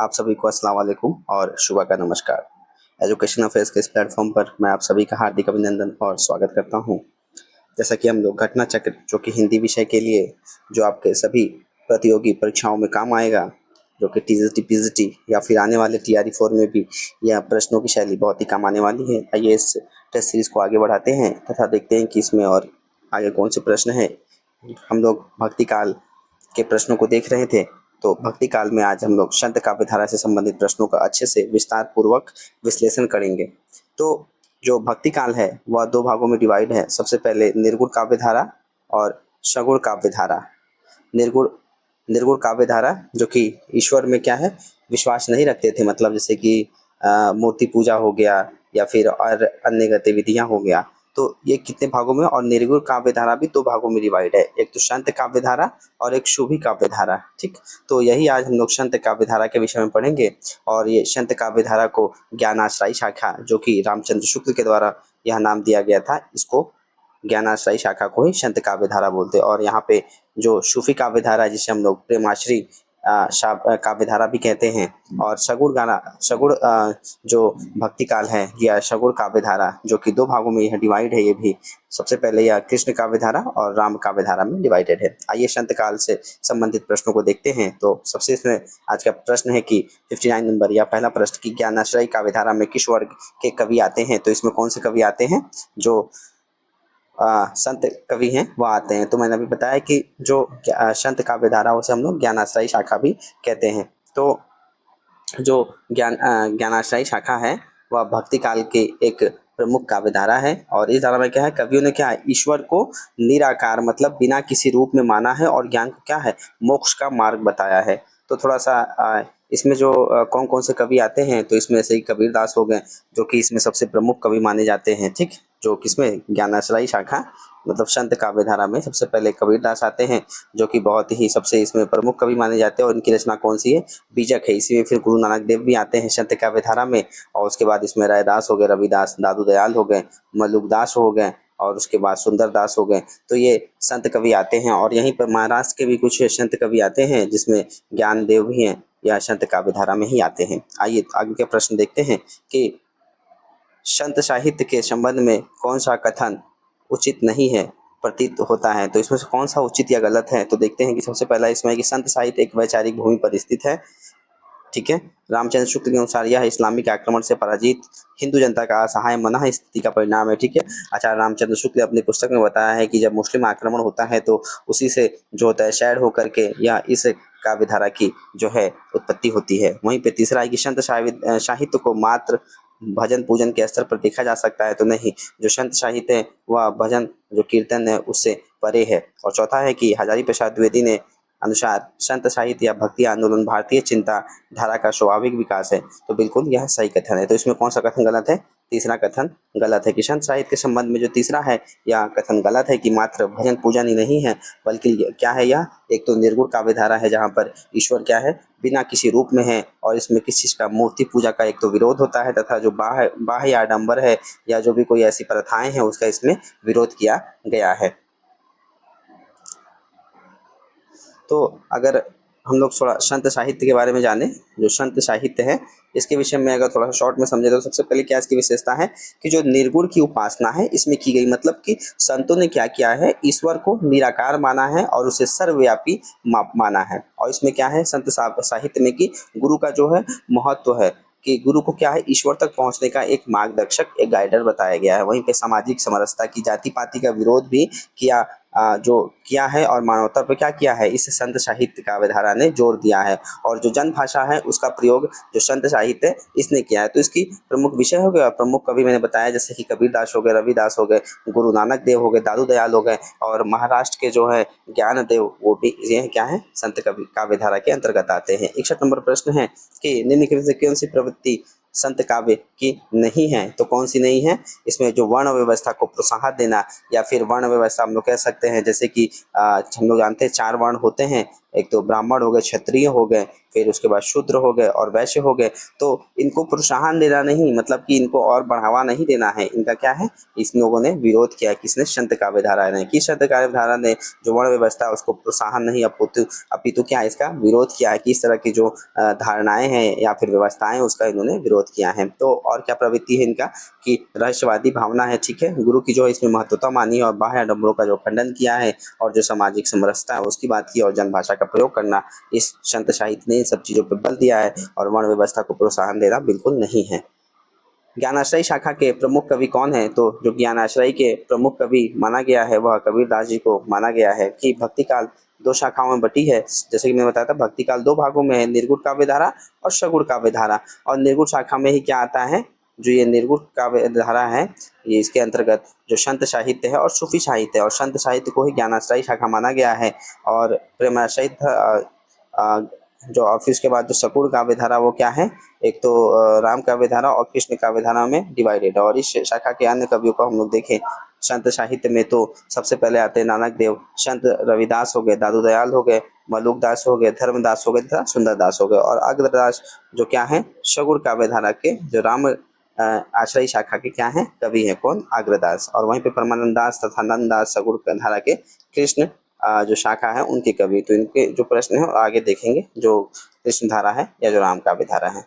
आप सभी को अस्सलाम वालेकुम और सुबह का नमस्कार। एजुकेशन अफेयर्स के इस प्लेटफॉर्म पर मैं आप सभी का हार्दिक अभिनंदन और स्वागत करता हूं। जैसा कि हम लोग घटना चक्र जो कि हिंदी विषय के लिए जो आपके सभी प्रतियोगी परीक्षाओं में काम आएगा, जो कि टीजीटी पीजीटी या फिर आने वाले टीआरई 4 में भी यह प्रश्नों की शैली बहुत ही काम आने वाली है। आइए इस टेस्ट सीरीज को आगे बढ़ाते हैं तथा देखते हैं कि इसमें और आगे कौन से प्रश्न हैं। हम लोग भक्ति काल के प्रश्नों को देख रहे थे, तो भक्ति काल में आज हम लोग संत काव्य धारा से संबंधित प्रश्नों का अच्छे से विस्तार पूर्वक विश्लेषण करेंगे। तो जो भक्ति काल है वह दो भागों में डिवाइड है। सबसे पहले निर्गुण काव्य धारा और सगुण काव्य धारा। निर्गुण निर्गुण काव्य धारा जो कि ईश्वर में क्या है, विश्वास नहीं रखते थे, मतलब जैसे कि मूर्ति पूजा हो गया या फिर और अन्य गतिविधियां हो गया। तो ये कितने भागों में, और निर्गुण काव्य धारा भी दो भागों में डिवाइड है, एक तो संत काव्य धारा और एक शुभी काव्य धारा। ठीक, तो यही आज हम लोग संत काव्य धारा के विषय में पढ़ेंगे। और ये संत काव्य धारा को ज्ञानाश्रयी शाखा, जो कि रामचंद्र शुक्ल के द्वारा यह नाम दिया गया था, इसको ज्ञानाश्रयी शाखा को ही संत काव्य धारा बोलते हैं। और यहाँ पे जो सूफी काव्य धारा है जिसे हम लोग प्रेमाश्री काव्य धारा भी कहते हैं, और सगुण जो भक्ति काल है या सगुण काव्य धारा, जो कि दो भागों में यह डिवाइड है। ये भी सबसे पहले यह कृष्ण काव्य धारा और राम काव्य धारा में डिवाइडेड है। आइए संत काल से संबंधित प्रश्नों को देखते हैं। तो सबसे इसमें आज का प्रश्न है कि 59 नंबर या पहला प्रश्न की ज्ञानाश्रयी काव्य धारा में किस वर्ग के कवि आते हैं। तो इसमें कौन से कवि आते हैं, जो संत कवि हैं वह आते हैं। तो मैंने अभी बताया कि जो संत काव्य धारा उसे हम लोग ज्ञानाश्रयी शाखा भी कहते हैं। तो जो ज्ञानाश्रयी शाखा है वह भक्ति काल के एक प्रमुख काव्य धारा है। और इस धारा में क्या है, कवियों ने क्या है, ईश्वर को निराकार मतलब बिना किसी रूप में माना है और ज्ञान को क्या है, मोक्ष का मार्ग बताया है। तो थोड़ा सा इसमें जो कौन कौन से कवि आते हैं, तो इसमें से ही कबीरदास हो गए, जो कि इसमें सबसे प्रमुख कवि माने जाते हैं। ठीक, जो किसमें, ज्ञानाश्रयी शाखा मतलब संत काव्य धारा में सबसे पहले कबीरदास आते हैं, जो कि बहुत ही सबसे इसमें प्रमुख कवि माने जाते हैं। और इनकी रचना कौन सी है, बीजक है। इसी में फिर गुरु नानक देव भी आते हैं संत काव्य धारा में। और उसके बाद इसमें रायदास हो गए, रविदास, दादू दयाल हो गए, मलुकदास हो गए, और उसके बाद सुंदरदास हो गए। तो ये संत कवि आते हैं। और यहीं पर महाराष्ट्र के भी कुछ संत कवि आते हैं, जिसमें ज्ञानदेव भी हैं, यह संत काव्य धारा में ही आते हैं। आइए आगे के प्रश्न देखते हैं कि संत साहित्य के संबंध में कौन सा कथन उचित नहीं है प्रतीत होता है। तो इसमें से कौन सा उचित या गलत है। तो देखते हैं कि सबसे पहला इसमें है कि संत साहित्य एक वैचारिक भूमि पर स्थित है। ठीक है, रामचंद्र शुक्ल के अनुसार यह इस्लामिक आक्रमण से पराजित हिंदू जनता का असहाय मनः स्थिति का परिणाम है। ठीक है, आचार्य रामचंद्र शुक्ल ने अपनी पुस्तक में बताया है कि जब मुस्लिम आक्रमण होता है तो उसी से जो होता है शैड होकर के यह इस काव्य धारा की जो है उत्पत्ति होती है। वहीं पे तीसरा है कि संत साहित्य को मात्र भजन पूजन के स्तर पर देखा जा सकता है। तो नहीं, जो संत साहित्य है वह भजन जो कीर्तन है उससे परे है। और चौथा है कि हजारी प्रसाद द्विवेदी ने अनुसार संत साहित्य या भक्ति आंदोलन भारतीय चिंता धारा का स्वाभाविक विकास है। तो बिल्कुल यह सही कथन है। तो इसमें कौन सा कथन गलत है, तीसरा कथन गलत है कि संत साहित्य के संबंध में जो तीसरा है यह कथन गलत है कि मात्र भजन पूजन ही नहीं है, बल्कि क्या है, यह एक तो निर्गुण काव्य धारा है जहाँ पर ईश्वर क्या है, बिना किसी रूप में है। और इसमें किस चीज़ का, मूर्ति पूजा का एक तो विरोध होता है, तथा जो बाह्य आडंबर है या जो भी कोई ऐसी प्रथाएं हैं उसका इसमें विरोध किया गया है। तो अगर हम लोग थोड़ा संत साहित्य के बारे में जाने, जो संत साहित्य है इसके विषय में अगर थोड़ा सा शॉर्ट में समझे तो सबसे पहले क्या इसकी विशेषता है कि जो निर्गुण की उपासना है इसमें की गई, मतलब कि संतों ने क्या किया है, ईश्वर को निराकार माना है और उसे सर्वव्यापी माना है। और इसमें क्या है, संत साहित्य में कि गुरु का जो है महत्व है, कि गुरु को क्या है, ईश्वर तक पहुंचने का एक मार्गदर्शक, एक गाइडर बताया गया है। वहीं पे सामाजिक समरसता की, जाति पाति का विरोध भी किया जो किया है, और मानवता पर क्या किया है, इस संत साहित्य काव्य धारा ने जोर दिया है। और जो जन भाषा है उसका प्रयोग जो संत साहित्य है इसने किया है। तो इसकी प्रमुख विषय हो गया, प्रमुख कवि मैंने बताया, जैसे कि कबीरदास हो गए, रविदास हो गए, गुरु नानक देव हो गए, दादू दयाल हो गए, और महाराष्ट्र के जो है ज्ञानदेव, वो भी ये क्या है, संत कवि काव्य धारा के अंतर्गत आते हैं। 61 नंबर प्रश्न है कि निम्नलिखित से कौन सी प्रवृत्ति संत काव्य की नहीं है। तो कौन सी नहीं है, इसमें जो वर्ण व्यवस्था को प्रोत्साहन देना, या फिर वर्ण व्यवस्था हम लोग कह सकते हैं, जैसे कि हम लोग जानते हैं 4 वर्ण होते हैं, एक तो ब्राह्मण हो गए, क्षत्रिय हो गए, फिर उसके बाद शूद्र हो गए और वैश्य हो गए। तो इनको प्रोत्साहन देना नहीं, मतलब कि इनको और बढ़ावा नहीं देना है, इनका क्या है, इन लोगों ने विरोध किया। किसने? संत काव्यधारा ने। किस संत काव्यधारा ने? जो वर्ण व्यवस्था है उसको प्रोत्साहन नहीं अपितु क्या है, इसका विरोध किया है। किस तरह की जो धारणाएं हैं या फिर व्यवस्थाएं, उसका इन्होंने विरोध किया है। तो और क्या प्रवृत्ति है इनका, कि रहस्यवादी भावना है, ठीक है, गुरु की जो है इसमें महत्वता मानी है और बाह्य आडंबरों का जो खंडन किया है और जो सामाजिक समरसता है उसकी बात की और जनभाषा का प्रयोग करना, इस संत साहित्य ने इन सब चीजों पर बल दिया है और वर्ण व्यवस्था को प्रोत्साहन देना बिल्कुल नहीं है। ज्ञानाश्रयी शाखा के प्रमुख कवि कौन है? तो जो ज्ञानाश्रयी के प्रमुख कवि माना गया है वह कबीरदास जी को माना गया है। कि भक्ति काल दो शाखाओं में बटी है, जैसे कि मैं बताया था, भक्ति काल दो भागों में है, निर्गुण काव्य धारा और सगुण काव्य धारा। और निर्गुण शाखा में ही क्या आता है, जो ये निर्गुण काव्य धारा है, ये इसके अंतर्गत जो संत साहित्य है और सूफी साहित्य है, और संत साहित्य को ही ज्ञानाश्रयी शाखा माना गया है। और प्रेमाश्रयी जो ऑफिस के बाद जो सकुड़ काव्य धारा वो क्या है, एक तो राम काव्य धारा और कृष्ण काव्य धारा में डिवाइडेड है। और इस शाखा के अन्य कवियों को हम लोग देखें, संत साहित्य में तो सबसे पहले आते हैं नानक देव, संत रविदास हो गए, दादू दयाल हो गए, मलुक दास हो गए, धर्मदास हो गए तथा सुंदर दास हो गए। और अग्रदास जो क्या है, सगुण काव्य धारा के जो राम आश्रयी शाखा के क्या है, कवि है, कौन? अग्रदास। और वहीं पे परमानंद दास तथा नंद दास सगुण धारा के कृष्ण जो शाखा है उनके कवि। तो इनके जो प्रश्न है आगे देखेंगे, जो कृष्ण धारा है या जो राम काव्य धारा है।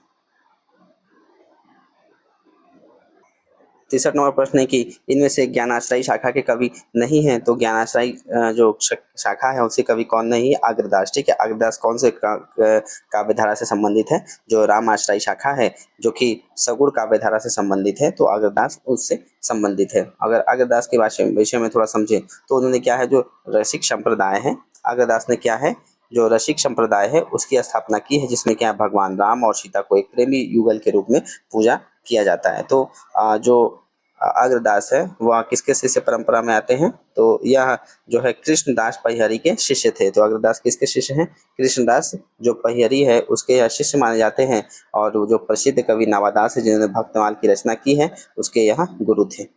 63 नंबर प्रश्न है कि इनमें से ज्ञानाश्रयी शाखा के कवि नहीं है, तो ज्ञानाश्रयी जो शाखा है उसके कवि कौन नहीं है? अग्रदास, ठीक है। अग्रदास कौन से काव्य धारा से संबंधित है? जो राम आश्रयी शाखा है, जो कि सगुण काव्य धारा से संबंधित है, तो अग्रदास उससे संबंधित है। अगर अग्रदास के विषय में थोड़ा समझे तो उन्होंने क्या है, जो रसिक संप्रदाय है, अग्रदास ने क्या है, जो रसिक संप्रदाय है उसकी स्थापना की है, जिसमें क्या है, भगवान राम और सीता को एक प्रेमी युगल के रूप में पूजा किया जाता है। तो जो अग्रदास है वह किसके शिष्य परंपरा में आते हैं? तो यह जो है कृष्णदास पहिहरी के शिष्य थे। तो अग्रदास किसके शिष्य हैं? कृष्णदास जो पहिहरी है उसके यह शिष्य माने जाते हैं। और जो प्रसिद्ध कवि नावादास है जिन्होंने भक्तमाल की रचना की है, उसके यह गुरु थे।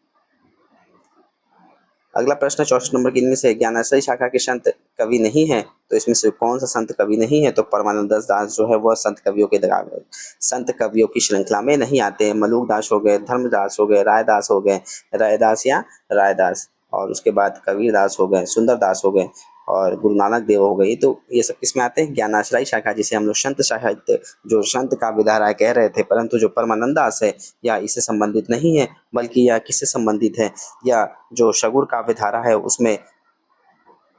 अगला प्रश्न 64 नंबर की, इनमें से ज्ञानाश्रयी शाखा के संत कवि नहीं है, तो इसमें से कौन सा संत कवि नहीं है? तो परमानंद दास जो है वह संत कवियों की श्रृंखला में नहीं आते हैं। मलुक दास हो गए, धर्मदास हो गए, रायदास हो गए, रायदास या रायदास, और उसके बाद कबीर दास हो गए, सुंदर दास हो गए और गुरु नानक देव हो गई। तो ये सब किसमें आते हैं? ज्ञानाश्रयी शाखा, जिसे हम लोग संत साहित्य, जो संत काव्य धारा कह रहे थे। परंतु जो परमानंद दास है या इससे संबंधित नहीं है, बल्कि यह किससे संबंधित है, या जो सगुण काव्य धारा है उसमें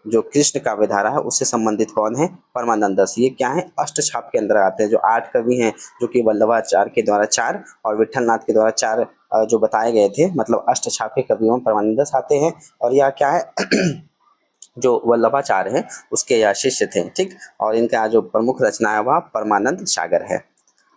जो कृष्ण काव्य धारा है उससे संबंधित कौन है? परमानंद दास। ये क्या है, अष्टछाप के अंदर आते हैं। जो 8 कवि हैं, जो कि वल्लभाचार्य के द्वारा 4 और विठलनाथ के द्वारा 4 जो बताए गए थे, मतलब अष्टछाप के कवियों में परमानंद दास आते हैं। और यह क्या है जो वल्लभाचार्य हैं उसके यह शिष्य थे, ठीक। और इनका जो प्रमुख रचना है वह परमानंद सागर है।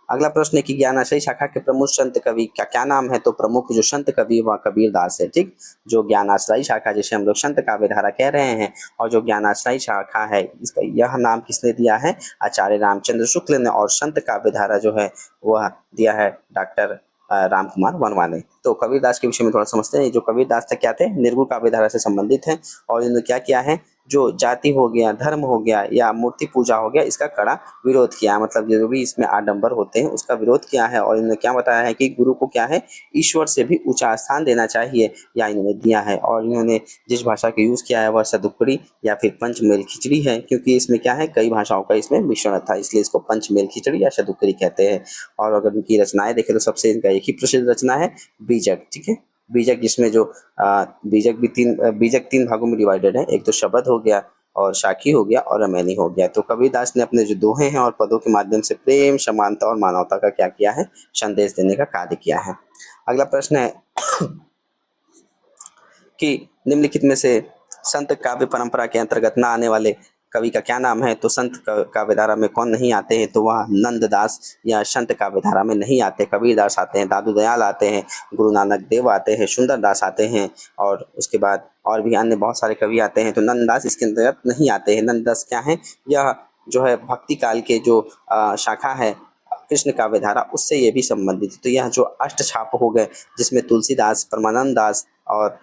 अगला प्रश्न है कि ज्ञानाश्रयी शाखा के प्रमुख संत कवि का क्या नाम है? तो प्रमुख जो संत कवि वह कबीरदास है, ठीक। जो ज्ञानाश्रयी शाखा जिसे हम लोग संत काव्य धारा कह रहे हैं, और जो ज्ञानाश्रयी शाखा है इसका यह नाम किसने दिया है? आचार्य रामचंद्र शुक्ल ने। और संत काव्य धारा जो है वह दिया है डॉक्टर राम कुमार वर्मा ने। तो कबीरदास के विषय में थोड़ा समझते हैं। जो कबीरदास थे क्या थे? निर्गुण काव्य धारा से संबंधित हैं। और इन्होंने क्या किया है, जो जाति हो गया, धर्म हो गया या मूर्ति पूजा हो गया, इसका कड़ा विरोध किया। मतलब जो भी इसमें आडंबर होते हैं उसका विरोध किया है। और इन्होंने क्या बताया है कि गुरु को क्या है, ईश्वर से भी ऊंचा स्थान देना चाहिए, या इन्होंने दिया है। और इन्होंने जिस भाषा का यूज किया है वह सदुक्कड़ी या फिर पंचमेल खिचड़ी है, क्योंकि इसमें क्या है, कई भाषाओं का इसमें मिश्रण था, इसलिए इसको पंचमेल खिचड़ी या सदुक्कड़ी कहते हैं। और अगर इनकी रचनाएं देखें तो सबसे इनका एक ही प्रसिद्ध रचना है बीजक, ठीक है। बीजक, जिसमें जो बीजक 3 भागों में डिवाइडेड है। एक तो शब्द हो गया, और शाखी हो गया, और रमैनी हो गया। तो कबीरदास ने अपने जो दोहे हैं और पदों के माध्यम से प्रेम, समानता और मानवता का क्या किया है, संदेश देने का कार्य किया है। अगला प्रश्न है कि निम्नलिखित में से संत काव्य परंपरा के अंतर्गत न आने वाले कवि का क्या नाम है? तो संत काव्य धारा में कौन नहीं आते हैं? तो वह नंददास या संत काव्य धारा में नहीं आते। कबीरदास आते हैं, दादू दयाल आते हैं, गुरु नानक देव आते हैं, सुंदर दास आते हैं, और उसके बाद और भी अन्य बहुत सारे कवि आते हैं। तो नंददास इसके अंतर्गत नहीं आते हैं। नंददास क्या है, यह जो है भक्ति काल के जो शाखा है कृष्ण काव्य धारा, उससे ये भी संबंधित है। तो यह जो अष्टछाप हो गए, जिसमें तुलसीदास, परमानंद दास और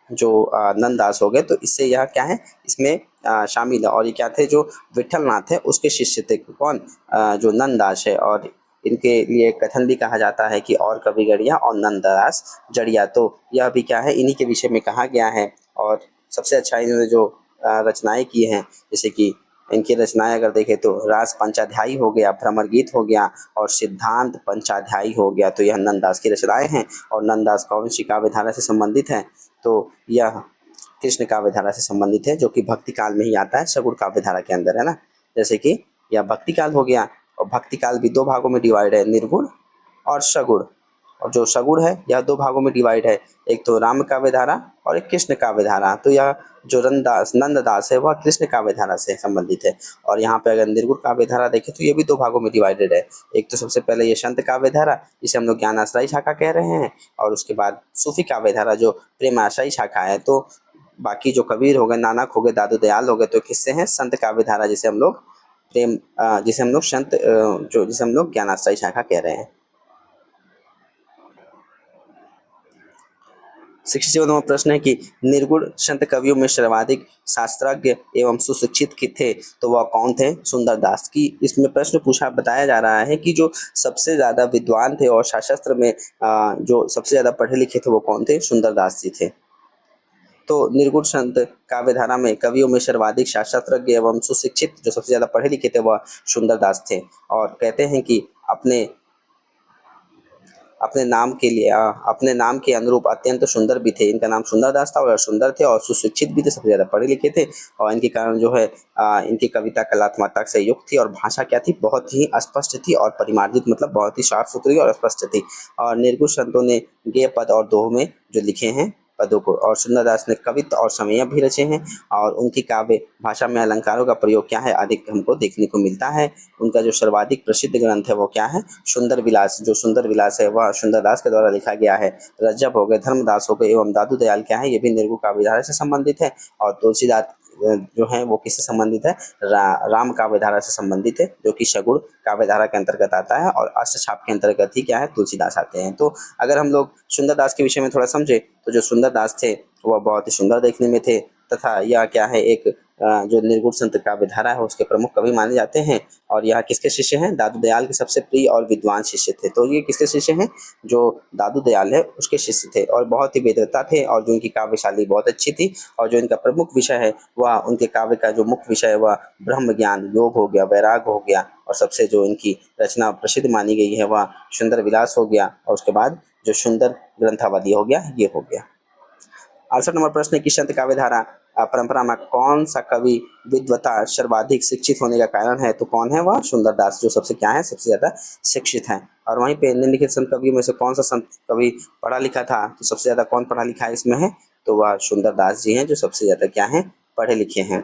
जो नंददास हो गए, तो इससे यह क्या है, इसमें शामिल है। और ये क्या थे, जो विठलनाथ है उसके शिष्य थे। कौन? जो नंददास है। और इनके लिए कथन भी कहा जाता है कि और कवि गढ़िया और नंददास जड़िया, तो यह भी क्या है, इन्हीं के विषय में कहा गया है। और सबसे अच्छा इन्होंने जो रचनाएं की हैं, जैसे कि इनकी रचनाएं अगर देखें तो रास पंचाध्यायी हो गया, भ्रमर गीत हो गया और सिद्धांत पंचाध्यायी हो गया, तो यह नंददास की रचनाएं हैं। और नंददास कौन सी काव्य धारा से संबंधित है, तो यह कृष्ण काव्य धारा से संबंधित है, जो कि भक्ति काल में ही आता है, सगुण काव्य धारा के अंदर, है ना। जैसे कि यह भक्ति काल हो गया, और भक्ति काल भी दो भागों में डिवाइड है, निर्गुण और सगुण। और जो सगुण है यह दो भागों में डिवाइड है, एक तो राम काव्य धारा और एक कृष्ण काव्य धारा। तो यह जो नंददास है वह कृष्ण काव्य धारा से संबंधित है। और यहाँ पे अगर निर्गुण काव्य धारा देखें तो ये भी दो भागों में डिवाइडेड है। एक तो सबसे पहले ये संत काव्य धारा, जिसे हम लोग ज्ञान आश्रयी शाखा कह रहे हैं, और उसके बाद सूफी काव्य धारा जो प्रेम आश्रयी शाखा है। तो बाकी जो कबीर हो गए, नानक हो गए, दादू दयाल हो गए, तो किससे हैं, संत काव्य धारा, जिसे हम लोग जिसे हम लोग जिसे हम लोग ज्ञान आश्रयी शाखा कह रहे हैं। 67वां प्रश्न है कि निर्गुण संत कवियों में सर्वाधिक शास्त्रज्ञ एवं सुशिक्षित थे, तो वह कौन थे? सुंदरदास। की इसमें प्रश्न पूछा, बताया जा रहा है कि जो सबसे ज्यादा विद्वान थे और शास्त्र में जो सबसे ज्यादा पढ़े लिखे थे वो कौन थे? सुंदरदास जी थे। तो निर्गुण संत काव्य धारा में कवियों में सर्वाधिक शास्त्रज्ञ एवं सुशिक्षित जो सबसे ज्यादा पढ़े लिखे थे वह सुंदरदास थे। और कहते हैं कि अपने अपने नाम के लिए अपने नाम के अनुरूप अत्यंत सुंदर भी थे। इनका नाम सुंदरदास था और सुंदर थे और सुशिक्षित भी थे, सबसे ज़्यादा पढ़े लिखे थे। और इनके कारण जो है इनकी कविता कलात्मकता से युक्त थी और भाषा क्या थी, बहुत ही स्पष्ट थी और परिमार्जित, मतलब बहुत ही साफ सुथरी और स्पष्ट थी। और निर्गुण संतों ने गेय पद और दोह में जो लिखे हैं पदों को, और सुंदरदास ने कवित्त और समय भी रचे हैं। और उनकी काव्य भाषा में अलंकारों का प्रयोग क्या है, अधिक हमको देखने को मिलता है। उनका जो सर्वाधिक प्रसिद्ध ग्रंथ है वो क्या है? सुंदर विलास। जो सुंदर विलास है वह सुंदरदास के द्वारा लिखा गया है। रज्जब हो गए, धर्मदास हो गए एवं दादू दयाल क्या है, ये भी निर्गुण काव्य धारा से संबंधित है। और तुलसीदास जो है वो किससे संबंधित है? राम काव्य धारा से संबंधित है, जो कि सगुण काव्य धारा के अंतर्गत आता है। और अष्टछाप के अंतर्गत ही क्या है, तुलसीदास आते हैं। तो अगर हम लोग सुंदरदास के विषय में थोड़ा समझे, तो जो सुंदरदास थे वह बहुत ही सुंदर देखने में थे, तथा यह क्या है, एक जो निर्गुण संत काव्य धारा है उसके प्रमुख कवि माने जाते हैं। और यह किसके शिष्य हैं? दादू दयाल के सबसे प्रिय और विद्वान शिष्य थे। तो ये किसके शिष्य हैं? जो दादू दयाल है उसके शिष्य थे, और बहुत ही वेदवता थे, और जो इनकी काव्यशैली बहुत अच्छी थी। और जो इनका प्रमुख विषय है वह, उनके काव्य का जो मुख्य विषय है वह ब्रह्म ज्ञान, योग हो गया, वैराग हो गया, और सबसे जो इनकी रचना प्रसिद्ध मानी गई है वह सुंदर विलास हो गया, और उसके बाद जो सुंदर ग्रंथावली हो गया, ये हो गया। 68 नंबर प्रश्न है कि संत काव्य धारा परंपरा में कौन सा कवि विद्वता सर्वाधिक शिक्षित होने का कारण है? तो कौन है वह? सुंदरदास, जो सबसे क्या है, सबसे ज्यादा शिक्षित है। और वहीं पे निम्नलिखित संत कवियों में से कौन सा संत कवि पढ़ा लिखा था? तो सबसे ज्यादा कौन पढ़ा लिखा है इसमें है? तो वह सुंदरदास जी हैं, जो सबसे ज्यादा क्या है, पढ़े लिखे हैं।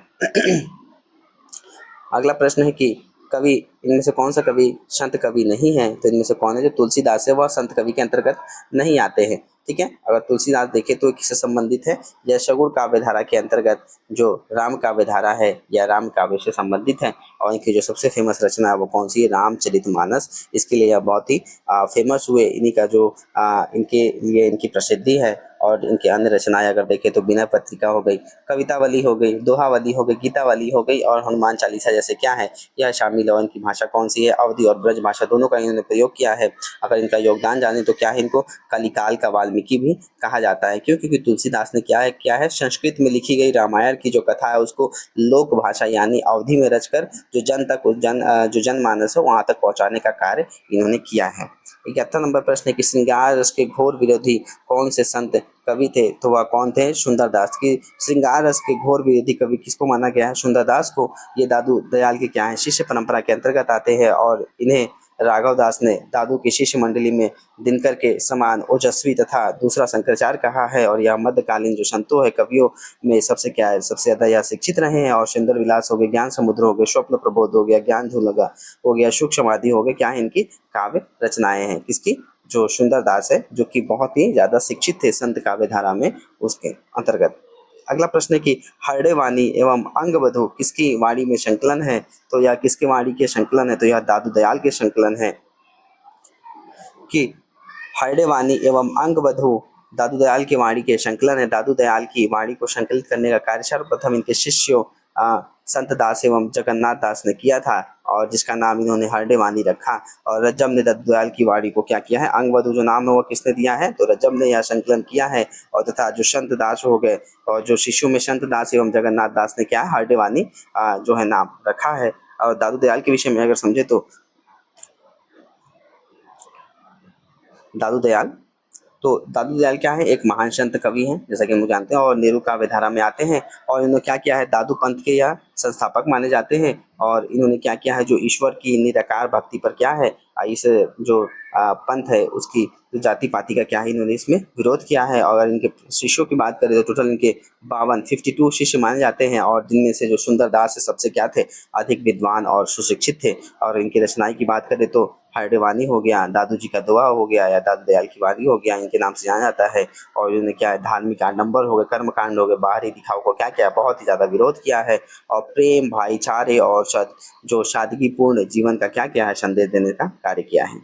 अगला प्रश्न है कि कवि, इनमें से कौन सा कवि संत कवि नहीं है? तो इनमें से कौन है? जो तुलसीदास है वह संत कवि के अंतर्गत नहीं आते हैं। ठीक है, अगर तुलसीदास देखें तो किससे संबंधित है? यह सगुण काव्य धारा के अंतर्गत जो राम काव्य धारा है या राम काव्य से संबंधित है। और इनकी जो सबसे फेमस रचना है वो कौन सी है? रामचरितमानस। इसके लिए यह बहुत ही फेमस हुए। इन्हीं का जो इनके लिए इनकी प्रसिद्धि है। और इनकी अन्य रचनाएं अगर देखें तो विनय पत्रिका हो गई, कवितावली हो गई, दोहावली हो गई, गीतावली हो गई, और हनुमान चालीसा जैसे क्या है, यह शामिल है। और इनकी भाषा कौन सी है? अवधी और ब्रज भाषा दोनों का इन्होंने प्रयोग किया है। अगर इनका योगदान जाने तो क्या है, इनको कलिकाल का वाल्मीकि भी कहा जाता है। क्यों? क्योंकि तुलसीदास ने क्या है, संस्कृत में लिखी गई रामायण की जो कथा है उसको लोक भाषा यानी अवधि में रचकर जो जनमानस है वहां तक पहुंचाने का कार्य इन्होंने किया है। 71 नंबर प्रश्न है कि श्रृंगार रस के घोर विरोधी कौन से संत कवि थे? तो वह कौन थे? सुंदरदास। की श्रृंगार रस के घोर विरोधी कवि किसको माना गया है? सुंदरदास को। ये दादू दयाल के क्या है, शिष्य परंपरा के अंतर्गत आते हैं। और इन्हें राघव दास ने दादू की शिष्य मंडली में दिनकर के समान ओजस्वी तथा दूसरा शंकराचार्य कहा है। और यह मध्यकालीन जो संतों है कवियों में सबसे क्या है, सबसे ज्यादा यह शिक्षित रहे हैं। और सुंदर विलास हो गए, ज्ञान समुद्र हो गए, स्वप्न प्रबोध हो गया, ज्ञान झूलगा हो गया, सूक्ष्म समाधि हो गए, क्या है, इनकी काव्य रचनाएं हैं। किसकी? जो सुंदरदास है, जो कि बहुत ही ज्यादा शिक्षित थे संत काव्य धारा में, उसके अंतर्गत। अगला प्रश्न है कि हरड़े वाणी एवं अंगबधु किसकी वाणी में संकलन है? तो यह किसके वाणी के संकलन है? तो यह दादू दयाल के संकलन है। कि हरड़े वाणी एवं अंगबधु दादू दयाल की वाणी के संकलन है। दादू दयाल की वाणी को संकलित करने का कार्य सर्वप्रथम इनके शिष्यों संत दास एवं जगन्नाथ दास ने किया था, और जिसका नाम इन्होंने हरडे वाणी रखा। और रज्जम ने दादू दयाल की वाणी को क्या किया है, अंगवधु जो नाम है वो किसने दिया है, तो रज्जम ने यह संकलन किया है। और तथा जो संत दास हो गए और जो शिष्यों में संत दास एवं जगन्नाथ दास ने क्या है, हरडे वाणी जो है नाम रखा है। और दादू दयाल के विषय में अगर समझे तो दादू दयाल क्या है, एक महान संत कवि हैं, जैसा कि हम लोग जानते हैं, और नेहरू काव्य धारा में आते हैं। और इन्होंने क्या किया है, दादू पंथ के यह संस्थापक माने जाते हैं। और इन्होंने क्या किया है, जो ईश्वर की निराकार भक्ति पर क्या है, इस जो पंथ है उसकी जो जाति पाति का क्या है, इन्होंने इसमें विरोध किया है। और अगर इनके शिष्यों की बात करें तो टोटल इनके 52 शिष्य माने जाते हैं, और जिनमें से जो सुंदरदास है सबसे क्या थे, अधिक विद्वान और सुशिक्षित थे। और इनकी रचनाएं की बात करें तो हरडे वाणी हो गया, दादू जी का दोहा हो गया, या दादू दयाल की वाणी हो गया, इनके नाम से जाना जाता है। और इन्होंने क्या है, धार्मिक आडंबर हो गए, कर्म कांड हो गए, बाहरी दिखाव को क्या किया, बहुत ही ज्यादा विरोध किया है। और प्रेम, भाईचारे और जो सादगीपूर्ण जीवन का क्या किया है, संदेश देने का कार्य किया है।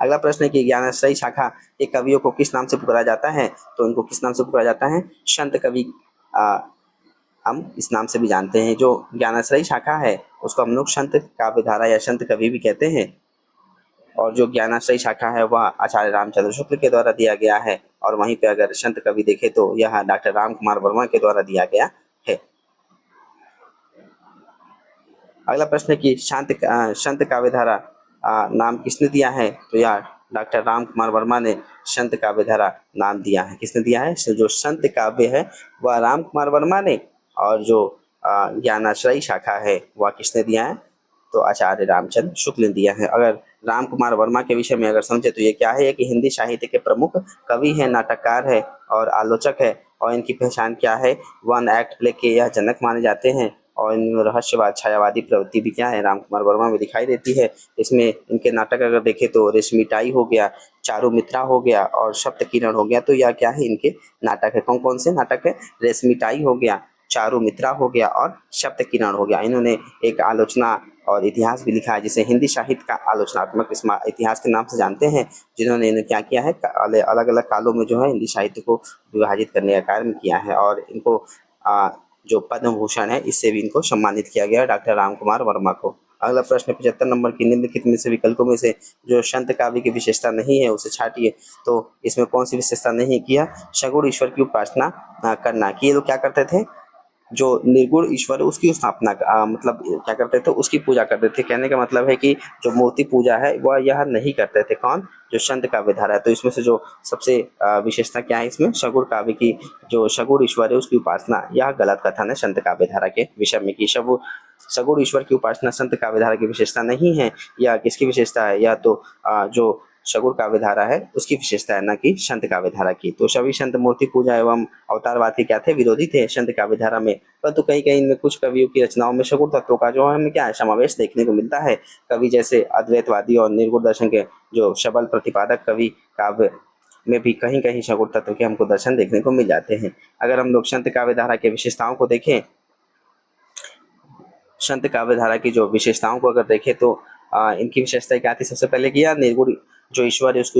अगला प्रश्न है कि ज्ञानाश्रयी शाखा के कवियों को किस नाम से पुकारा जाता है, तो इनको किस नाम से पुकारा जाता है, संत कवि हम इस नाम से भी जानते हैं। जो ज्ञानाश्रयी शाखा है उसको हम लोग संत काव्यधारा या संत कवि भी कहते हैं। और जो ज्ञानाश्रयी शाखा है वह आचार्य रामचंद्र शुक्ल के द्वारा दिया गया है। और वहीं पे अगर संत कवि देखे तो यह डॉक्टर राम कुमार वर्मा के द्वारा दिया गया है। अगला प्रश्न है कि संत काव्यधारा नाम किसने दिया है, तो यह डॉक्टर राम कुमार वर्मा ने संत काव्यधारा नाम दिया है। किसने दिया है, जो संत काव्य है वह राम कुमार वर्मा ने, और जो ज्ञानाश्रयी शाखा है वह किसने दिया है, तो आचार्य रामचंद्र शुक्ल ने दिया है। अगर राम कुमार वर्मा के विषय में अगर समझे तो ये क्या है कि हिंदी साहित्य के प्रमुख कवि हैं, नाटककार है और आलोचक है। और इनकी पहचान क्या है, वन एक्ट प्ले के यह जनक माने जाते हैं। और इनमें रहस्यवाद, छायावादी प्रवृत्ति भी क्या है, राम कुमार वर्मा में दिखाई देती है। इसमें इनके नाटक अगर देखें तो रेशमिताई हो गया, चारू मित्रा हो गया और सप्त किरण हो गया, तो यह क्या है, इनके नाटक है। कौन कौन से नाटक है, रेशमिताई हो गया, चारू मित्रा हो गया और सप्त किरण हो गया। इन्होंने एक आलोचना और इतिहास भी लिखा है, जिसे हिंदी साहित्य का आलोचनात्मक इतिहास के नाम से जानते हैं। जिन्होंने इन्हें क्या किया है, अलग अलग कालों में जो है हिंदी साहित्य को विभाजित करने का कार्य किया है। और इनको जो पद्म भूषण है इससे भी इनको सम्मानित किया गया, डॉक्टर राम कुमार वर्मा को। अगला प्रश्न 75 नंबर की, निम्नलिखित में से विकल्पों में से जो संत काव्य की विशेषता नहीं है उसे छाटिए। तो इसमें कौन सी विशेषता नहीं किया, सगुण ईश्वर की उपासना करना, कि ये लोग क्या करते थे, जो निर्गुण ईश्वर है उसकी स्थापना मतलब क्या करते थे, उसकी पूजा करते थे। कहने का मतलब है कि जो मूर्ति पूजा है वह यह नहीं करते थे। कौन, जो संत काव्यधारा है। तो इसमें से जो सबसे विशेषता क्या है, इसमें सगुण काव्य की जो सगुण ईश्वर है उसकी उपासना, यह गलत कथन है संत काव्यधारा के विषय में कि सगुण ईश्वर की उपासना संत काव्यधारा की विशेषता नहीं है। यह किसकी विशेषता है, या तो जो सगुण काव्यधारा है उसकी विशेषता है, न कि संत काव्यधारा की। तो सभी संत मूर्ति पूजा एवं अवतारवाद के क्या थे, विरोधी थे संत काव्यधारा में। परंतु कहीं कहीं इनमें कुछ कवियों की रचनाओं में सगुण तत्वों का जो है हमें क्या है, समावेश देखने को मिलता है। कवि जैसे अद्वैतवादी और निर्गुण दर्शन के जो सबल प्रतिपादक कवि काव्य में भी कहीं कहीं सगुण तत्व के हमको दर्शन देखने को मिल जाते हैं। अगर हम लोग संत काव्यधारा के विशेषताओं को देखें, संत काव्यधारा की जो विशेषताओं को अगर देखें तो इनकी विशेषता क्या थी, सबसे पहले किया निर्गुण जो ईश्वर है उसकी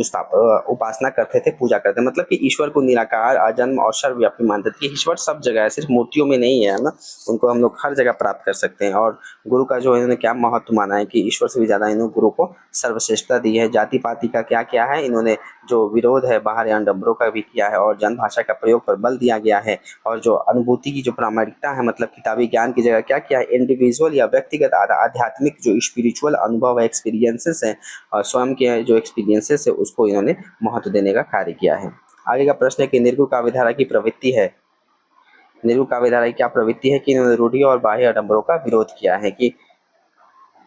उपासना करते थे, पूजा करते थे। मतलब कि ईश्वर को निराकार, अजन्म और सर्वव्यापी मानते थे। ईश्वर सब जगह है, सिर्फ मूर्तियों में नहीं है ना, उनको हम लोग हर जगह प्राप्त कर सकते हैं। और गुरु का जो इन्होंने क्या महत्व माना है कि ईश्वर से भी ज्यादा इन्होंने गुरु को सर्वश्रेष्ठता दी है। जाति पाति का क्या किया है, इन्होंने जो विरोध है बाहर आडंबरों का भी किया है, और जन भाषा का प्रयोग पर बल दिया गया है। और जो अनुभूति की जो प्रामाणिकता है, मतलब किताबी ज्ञान की जगह क्या किया है, इंडिविजुअल या व्यक्तिगत आध्यात्मिक जो स्पिरिचुअल अनुभव है, एक्सपीरियंसेस है, और स्वयं के जो एक्सपीरियंसेस है उसको इन्होंने महत्व देने का कार्य किया है। आगे का प्रश्न है कि निर्गुण काव्यधारा की प्रवृत्ति है, निर्गुण काव्यधारा की क्या प्रवृत्ति है, कि इन्होंने रूढ़ी और बाह्य आडंबरों का विरोध किया है। कि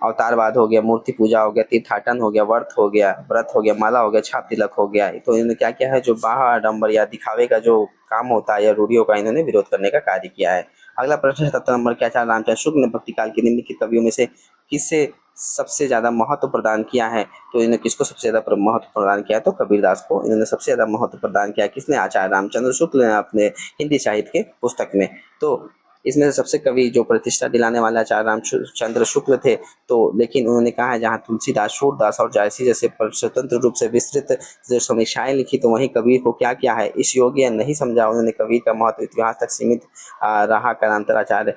अवतारवाद हो गया, मूर्ति पूजा हो गया, तीर्थाटन हो गया, व्रत हो गया, माला हो गया, छाप तिलक हो गया, तो इन्होंने क्या किया है, जो बाह्य आडंबर या दिखावे का जो काम होता है या रूढ़ियों का इन्होंने विरोध करने का कार्य किया है। अगला प्रश्न है 77 नंबर, क्या आचार्य रामचंद्र शुक्ल ने भक्ति काल के निम्नलिखित कवियों में से किससे सबसे ज्यादा महत्व प्रदान किया है, तो इन्होंने किसको सबसे ज्यादा महत्व प्रदान किया है, तो कबीरदास को इन्होंने सबसे ज्यादा महत्व प्रदान किया। किसने, आचार्य रामचंद्र शुक्ल ने अपने हिंदी साहित्य के पुस्तक में। तो इसमें से सबसे कवि जो प्रतिष्ठा दिलाने वाले आचार्य रामचंद्र शुक्ल थे, तो लेकिन उन्होंने कहा है जहाँ तुलसीदास, सूरदास और जायसी जैसे स्वतंत्र रूप से विस्तृत जो समीक्षाएं लिखी, तो वहीं कबीर को क्या किया है इस योग्य नहीं समझा। उन्होंने कबीर का महत्व इतिहास तक सीमित रहा। कालांतर आचार्य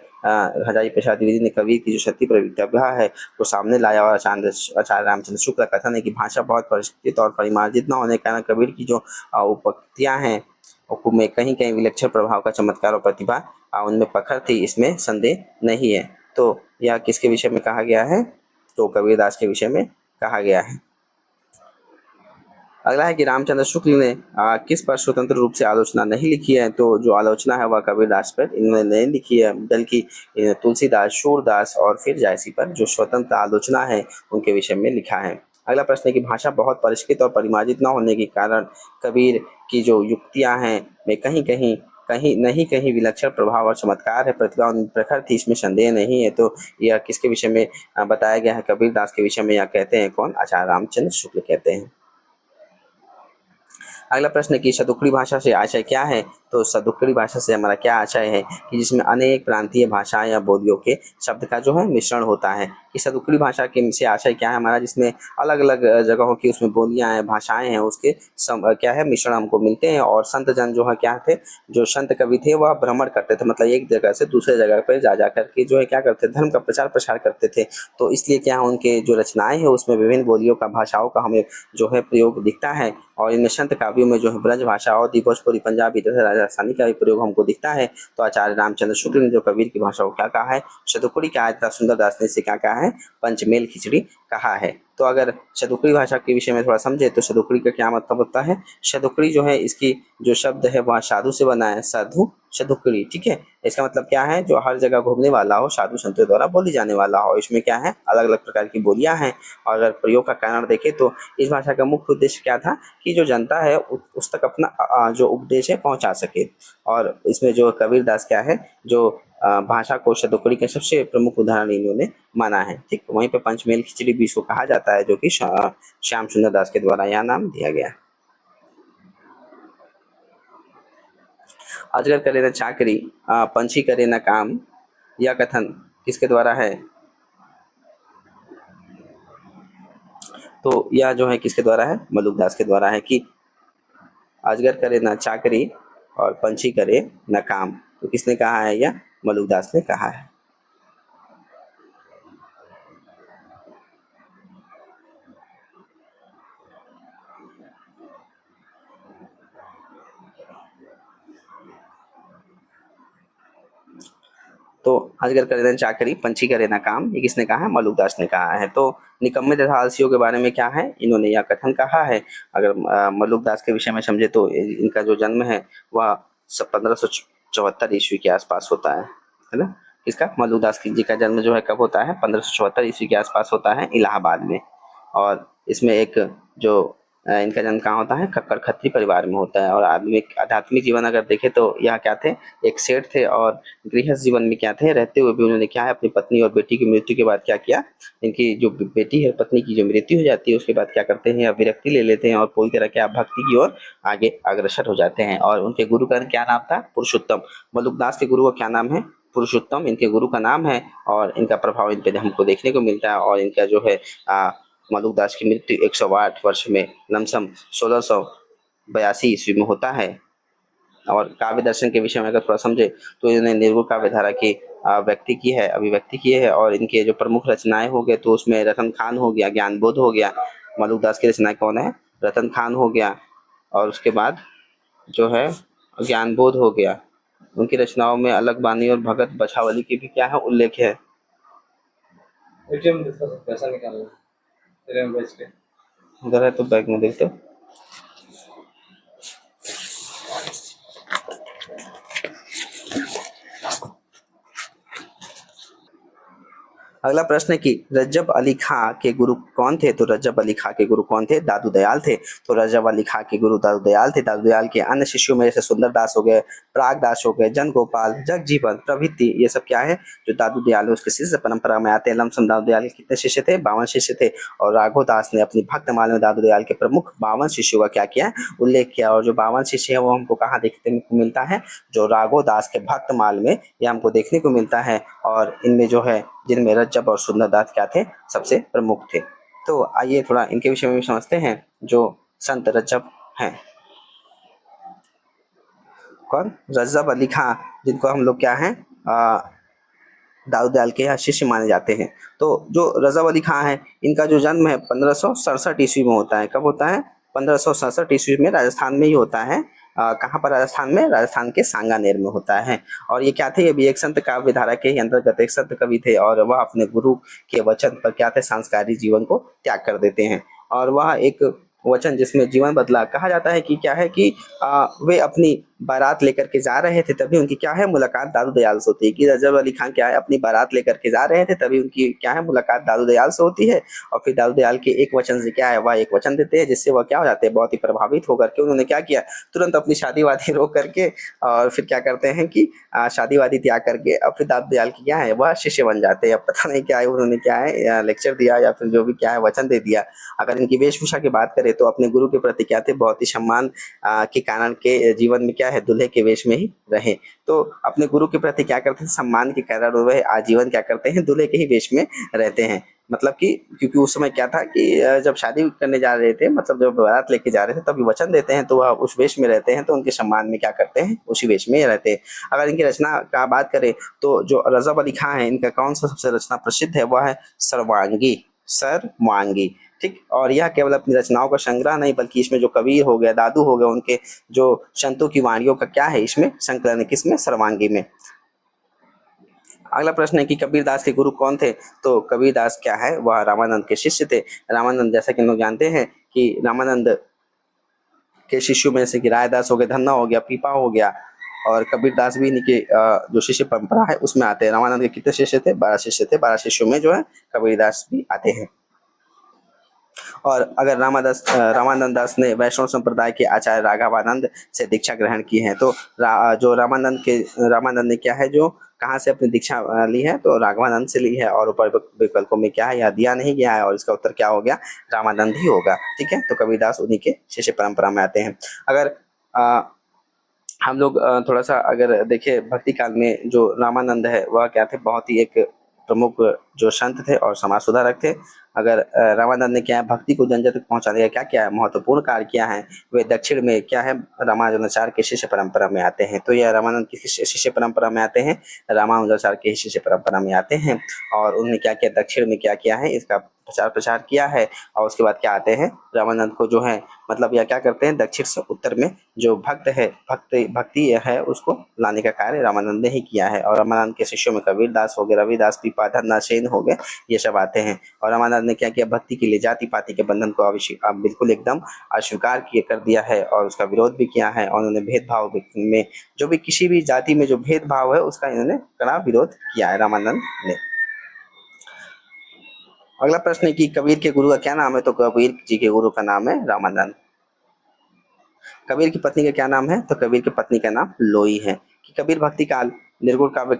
हजारी प्रसाद द्विवेदी ने कबीर की जो सत्य प्रवक्तव्य है वो सामने लाया, और आचार्य रामचंद्र शुक्ल का कथन है कि भाषा बहुत परिष्कृत और परिमार्जित न होने के कारण कबीर की जो उक्तियां हैं में कहीं कहीं विलक्षण प्रभाव का चमत्कार और प्रतिभा उनमें प्रखर थी, इसमें संदेह नहीं है। तो यह किसके विषय में कहा गया है, तो कबीरदास के विषय में कहा गया है। अगला है कि रामचंद्र शुक्ल ने किस पर स्वतंत्र रूप से आलोचना नहीं लिखी है, तो जो आलोचना है वह कबीरदास पर इन्होंने नहीं लिखी है, बल्कि तुलसीदास, सूरदास और फिर जायसी पर जो स्वतंत्र आलोचना है उनके विषय में लिखा है। अगला प्रश्न है कि भाषा बहुत परिष्कृत और परिमार्जित न होने के कारण कबीर की जो युक्तियां हैं वे कहीं विलक्षण प्रभाव और चमत्कार है, प्रतिभा उनमें प्रखर थी, इसमें संदेह नहीं है। तो यह किसके विषय में बताया गया है, कबीरदास के विषय में। यह कहते हैं कौन, आचार्य रामचंद्र शुक्ल कहते हैं। अगला प्रश्न है कि शतुक्री भाषा से आशय क्या है, तो शतुक्री भाषा से हमारा क्या आशय है कि जिसमें अनेक प्रांतीय भाषाएं या बोलियों के शब्द का जो है मिश्रण होता है। कि शतुक्री भाषा के से आशय क्या है हमारा, जिसमें अलग अलग जगहों की उसमें बोलियां हैं, भाषाएं हैं, उसके क्या है मिश्रण हमको मिलते हैं। और संत जन जो है क्या थे, जो संत कवि थे वह भ्रमण करते थे, मतलब एक जगह से दूसरे जगह पर जा करके जो है क्या करते थे, धर्म का प्रचार प्रसार करते थे। तो इसलिए क्या उनके जो रचनाएं हैं उसमें विभिन्न बोलियों का, भाषाओं का हमें जो है प्रयोग दिखता है। और इनमें संत काव्यों में जो है ब्रज भाषा और भोजपुरी, पंजाबी तथा राजस्थानी का भी प्रयोग हमको दिखता है। तो आचार्य रामचंद्र शुक्ल ने जो कबीर की भाषा को क्या कहा है, शतुक्री कहा है, तथा सुंदरदास ने इसे क्या कहा है, पंचमेल खिचड़ी कहा है। तो अगर शतुक्री भाषा के विषय में थोड़ा समझे तो शतुक्री का क्या मतलब होता है। शतुक्री जो है इसकी जो शब्द है वह साधु से बना है, साधु शतुक्री, ठीक है। इसका मतलब क्या है, जो हर जगह घूमने वाला हो, साधु संतों द्वारा बोली जाने वाला हो। इसमें क्या है, अलग अलग प्रकार की बोलियां हैं। और अगर प्रयोग का कारण देखें तो इस भाषा का मुख्य उद्देश्य क्या था कि जो जनता है उस तक अपना जो उपदेश है पहुंचा सके। और इसमें जो कबीरदास क्या है, जो भाषा को शतुक्री के सबसे प्रमुख उदाहरण इन्होंने माना है, ठीक। वहीं पे पंचमेल खिचड़ी भी इसको कहा जाता है, जो कि श्याम सुंदर दास के द्वारा यह नाम दिया गया। अजगर करे न चाकरी, पंछी करे न काम, यह कथन किसके द्वारा है, तो यह जो है किसके द्वारा है, मलुकदास के द्वारा है। कि अजगर करे न चाकरी और पंछी करे न काम, तो किसने कहा है, यह मलुकदास ने कहा है। तो अजगर करे न चाकरी, पंछी करे न काम, ये किसने कहा है, मलुकदास ने कहा है। तो निकम्मे तथा आलसियों के बारे में क्या है, इन्होंने यह कथन कहा है। अगर मलुकदास के विषय में समझे तो इनका जो जन्म है वह 1574 ईस्वी के आसपास होता है ना। किसका, मलुकदास जी का जन्म जो है कब होता है, 1574 ईस्वी के आसपास होता है, इलाहाबाद में। और इसमें एक जो इनका जन्म कहाँ होता है, खक्कर खत्री परिवार में होता है। और आध्यात्मिक जीवन अगर देखें तो यह क्या थे, एक सेठ थे। और गृहस्थ जीवन में क्या थे, रहते हुए भी उन्होंने क्या है, अपनी पत्नी और बेटी की मृत्यु के बाद क्या किया, इनकी जो बेटी है, पत्नी की जो मृत्यु हो जाती है उसके बाद क्या करते हैं, विरक्ति ले लेते हैं और पूरी तरह क्या भक्ति की ओर आगे अग्रसर हो जाते हैं। और उनके गुरु का क्या नाम था, पुरुषोत्तम। मलुकदास के गुरु का क्या नाम है, पुरुषोत्तम इनके गुरु का नाम है। और इनका प्रभाव इन पे हमको देखने को मिलता है। और इनका जो है मलुकदास की मृत्यु 108 वर्ष में लमसम 1682 ईस्वी में होता है। और काव्य दर्शन के विषय में अगर थोड़ा समझे तो इन्होंने निर्गुण काव्य धारा की व्यक्ति की है, अभिव्यक्ति की है। और इनके जो प्रमुख रचनाएं हो गए तो उसमें रतन खान हो गया, ज्ञानबोध हो गया। मलुकदास की रचनाएं कौन है, रतन खान हो गया। और उसके बाद जो है ज्ञानबोध हो गया। उनकी रचनाओं में अलग बानी और भगत बछावली की भी क्या है, उल्लेख है। पैसा निकालना उधर है तो बैग में देखते। अगला प्रश्न है कि रजब अली खां के गुरु कौन थे? तो रजब अली खां के गुरु कौन थे? दादू दयाल थे। तो रजब अली खां के गुरु दादू दयाल थे। दादू दयाल के अन्य शिष्यों में जैसे सुंदर दास हो गए, प्राग दास हो गए, जन गोपाल, जगजीवन प्रभृति, ये सब क्या है जो दादू दयाल है उसके शिष्य परंपरा में आते हैं। लमसम दादू दयाल के कितने शिष्य थे? 52 शिष्य थे। और राघव दास ने अपनी भक्तमाला में दादू दयाल के प्रमुख 52 शिष्यों का क्या किया? उल्लेख किया। और जो 52 शिष्य है वो हमको कहाँ देखने को मिलता है? जो राघव दास के भक्तमाल में ये हमको देखने को मिलता है। और इनमें जो है जिनमें रज्जब और सुंदरदास क्या थे? सबसे प्रमुख थे। तो आइए थोड़ा इनके विषय में भी समझते हैं। जो संत रज्जब हैं, कौन? रज्जब अली खां, जिनको हम लोग क्या हैं, दाऊद दयाल के यहाँ शिष्य माने जाते हैं। तो जो रजब अली खां है, इनका जो जन्म है 1567 ईस्वी में होता है। कब होता है? 1567 ईस्वी में राजस्थान में ही होता है। कहाँ पर? राजस्थान में, राजस्थान के सांगानेर में होता है। और ये क्या थे? ये भी एक संत काव्य धारा के ही अंतर्गत एक संत कवि थे। और वह अपने गुरु के वचन पर क्या थे? सांस्कारी जीवन को त्याग कर देते हैं। और वह एक वचन जिसमें जीवन बदला, कहा जाता है कि क्या है कि वे अपनी बारात लेकर के जा रहे थे, तभी उनकी क्या है? मुलाकात दादू दयाल से होती है। कि रजब अली खां क्या है? अपनी बारात लेकर के जा रहे थे, तभी उनकी क्या है? मुलाकात दादू दयाल से होती है। और फिर दादू दयाल के एक वचन से क्या है? वह एक वचन देते हैं, जिससे वह क्या हो जाते हैं? बहुत ही प्रभावित होकर के उन्होंने क्या किया? तुरंत अपनी शादी वादी रोक करके और फिर क्या करते हैं कि शादी वादी त्याग करके अब फिर दादू दयाल की क्या है? वह शिष्य बन जाते हैं। अब पता नहीं क्या है, उन्होंने क्या है लेक्चर दिया या फिर जो भी क्या है वचन दे दिया। अगर इनकी वेशभूषा की बात करें तो अपने गुरु के प्रति क्या थे? बहुत ही सम्मान के कारण के जीवन में क्या है? दूल्हे के वेश में ही रहे। तो अपने गुरु के प्रति क्या करते हैं? सम्मान के कारण वह आजीवन क्या करते हैं? दूल्हे के ही वेश में रहते हैं। मतलब कि क्योंकि उस समय क्या था कि जब शादी करने जा रहे थे, मतलब जब बारात लेके जा रहे थे, तभी वचन देते हैं तो वह उस वेश में रहते हैं, तो उनके सम्मान में क्या करते हैं? उसी वेश में रहते हैं। अगर इनकी रचना का बात करें तो जो रजब अली खां है, इनका कौन सा सबसे रचना प्रसिद्ध है? वह है सर्वांगी। सर्वांगी, ठीक। और यह केवल अपनी रचनाओं का संग्रह नहीं, बल्कि इसमें जो कबीर हो गए, दादू हो गए, उनके जो संतों की वाणियों का क्या है? इसमें संकलन है। किसमें? सर्वांगी में। अगला प्रश्न है कि कबीरदास के गुरु कौन थे? तो कबीरदास क्या है? वह रामानंद के शिष्य थे। रामानंद, जैसा कि हम लोग जानते हैं कि रामानंद के शिष्यों में से कि रायदास हो गया, धन्ना हो गया, पीपा हो गया, और कबीरदास भी इन्हीं के जो शिष्य परंपरा है उसमें आते हैं। रामानंद के कितने शिष्य थे? 12 शिष्य थे। 12 शिष्यों में जो है कबीरदास भी आते हैं। और अगर रामानंद दास ने वैष्णव संप्रदाय के आचार्य राघवानंद से दीक्षा ग्रहण की है, तो जो रामानंद ने क्या है, जो कहाँ से अपनी दीक्षा ली है? तो राघवानंद से ली है। और ऊपर विकल्पों में क्या है? यह दिया नहीं गया है, और इसका उत्तर क्या हो गया? रामानंद ही होगा। ठीक है, तो कबीरदास उन्हीं के शिष्य परंपरा में आते हैं। अगर आ, हम लोग थोड़ा सा अगर देखें, भक्ति काल में जो रामानंद है वह क्या थे? बहुत ही एक प्रमुख जो संत थे और समाज सुधारक थे। अगर रामानंद ने क्या है? भक्ति को जन जन तक पहुंचाने का क्या किया है? महत्वपूर्ण कार्य किया है। वे दक्षिण में क्या है? रामानुजाचार्य के शिष्य परंपरा में आते हैं। तो यह रामानंद की शिष्य परंपरा में आते हैं, रामानुजाचार्य के शिष्य परंपरा में आते हैं। और उन्होंने क्या किया? दक्षिण में क्या किया है? इसका प्रचार प्रसार किया है। और उसके बाद क्या आते हैं? रामानंद को जो है, मतलब यह क्या करते हैं? दक्षिण से उत्तर में जो भक्ति है उसको लाने का कार्य रामानंद ने ही किया है। और रामानंद के शिष्यों में कबीरदास हो गए, रविदास, पीपा, धन्ना, सेन हो गए, ये सब आते हैं। और रामानंद ने क्या किया? भक्ति के लिए जाति पाति के बंधन को बिल्कुल एकदम अस्वीकार किए कर दिया है, और उसका विरोध भी किया है। और उन्होंने भेदभाव में, जो भी किसी भी जाति में जो भेदभाव है उसका इन्होंने कड़ा विरोध किया है रामानंद ने। अगला प्रश्न है कि कबीर के गुरु का क्या नाम है? तो कबीर जी के गुरु का नाम है रामानंद। कबीर की पत्नी का क्या नाम है? तो कबीर की पत्नी का नाम लोई है। कि कबीर भक्ति काल निर्गुण काव्य,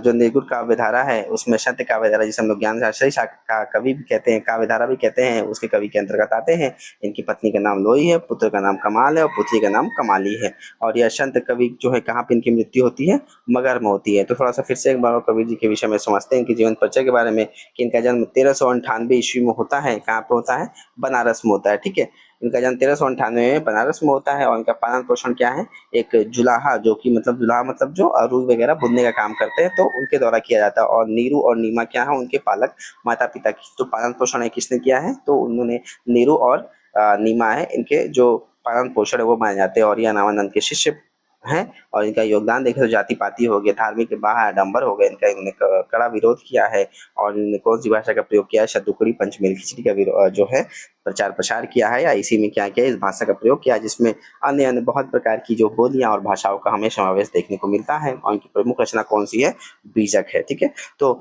जो निर्गुण काव्य धारा है उसमें सत्य काव्य धारा, जिसे हम लोग ज्ञान शास्त्री का कवि भी कहते हैं, काव्य धारा भी कहते हैं, उसके कवि के अंतर्गत आते हैं। इनकी पत्नी का नाम लोई है, पुत्र का नाम कमाल है, और पुत्री का नाम कमाली है। और यह संत कवि जो है कहाँ पे इनकी मृत्यु होती है? मगहर में होती है। तो थोड़ा सा फिर से एक बार कबीर जी के विषय में समझते हैं, इनकी जीवन परिचय के बारे में। कि इनका जन्म 1398 ईस्वी में होता है। कहाँ पे होता है? बनारस में होता है। ठीक है, इनका जन्म 1398 में बनारस में होता है। और इनका पालन पोषण क्या है? एक जुलाहा, जो कि मतलब जुलाहा मतलब जो रुई वगैरह बुनने का काम करते हैं, तो उनके द्वारा किया जाता है। और नीरू और नीमा क्या है? उनके पालक माता पिता की जो पालन पोषण है किसने किया है? तो उन्होंने नीरू और नीमा है, इनके जो पालन पोषण है वो माने जाते हैं। और यह रामानंद के शिष्य हैं। और इनका योगदान देखें तो जाति पाति हो गया, धार्मिक बाह्य आडंबर हो गए, इनका इन्होंने कड़ा विरोध किया है। और इन्होंने कौन सी भाषा का प्रयोग किया है? शतुकड़ी पंचमेल खिचड़ी का जो है प्रचार प्रसार किया है, या इसी में क्या किया? इस भाषा का प्रयोग किया, जिसमें अन्य अन्य बहुत प्रकार की जो बोलियां और भाषाओं का हमें समावेश देखने को मिलता है। और इनकी प्रमुख रचना कौन सी है? बीजक है। ठीक है, तो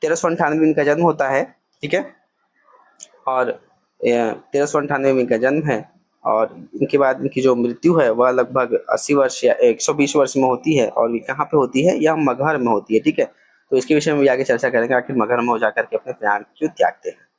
1398 में इनका जन्म होता है, ठीक है। और 1398 में इनका जन्म है, और इनके बाद इनकी जो मृत्यु है वह लगभग 80 वर्ष या 120 वर्ष में होती है, और ये कहाँ पे होती है? यह मगहर में होती है, ठीक है। तो इसके विषय में भी आगे चर्चा करेंगे, आखिर मगहर में हो जाकर के अपने प्राण क्यों त्यागते हैं।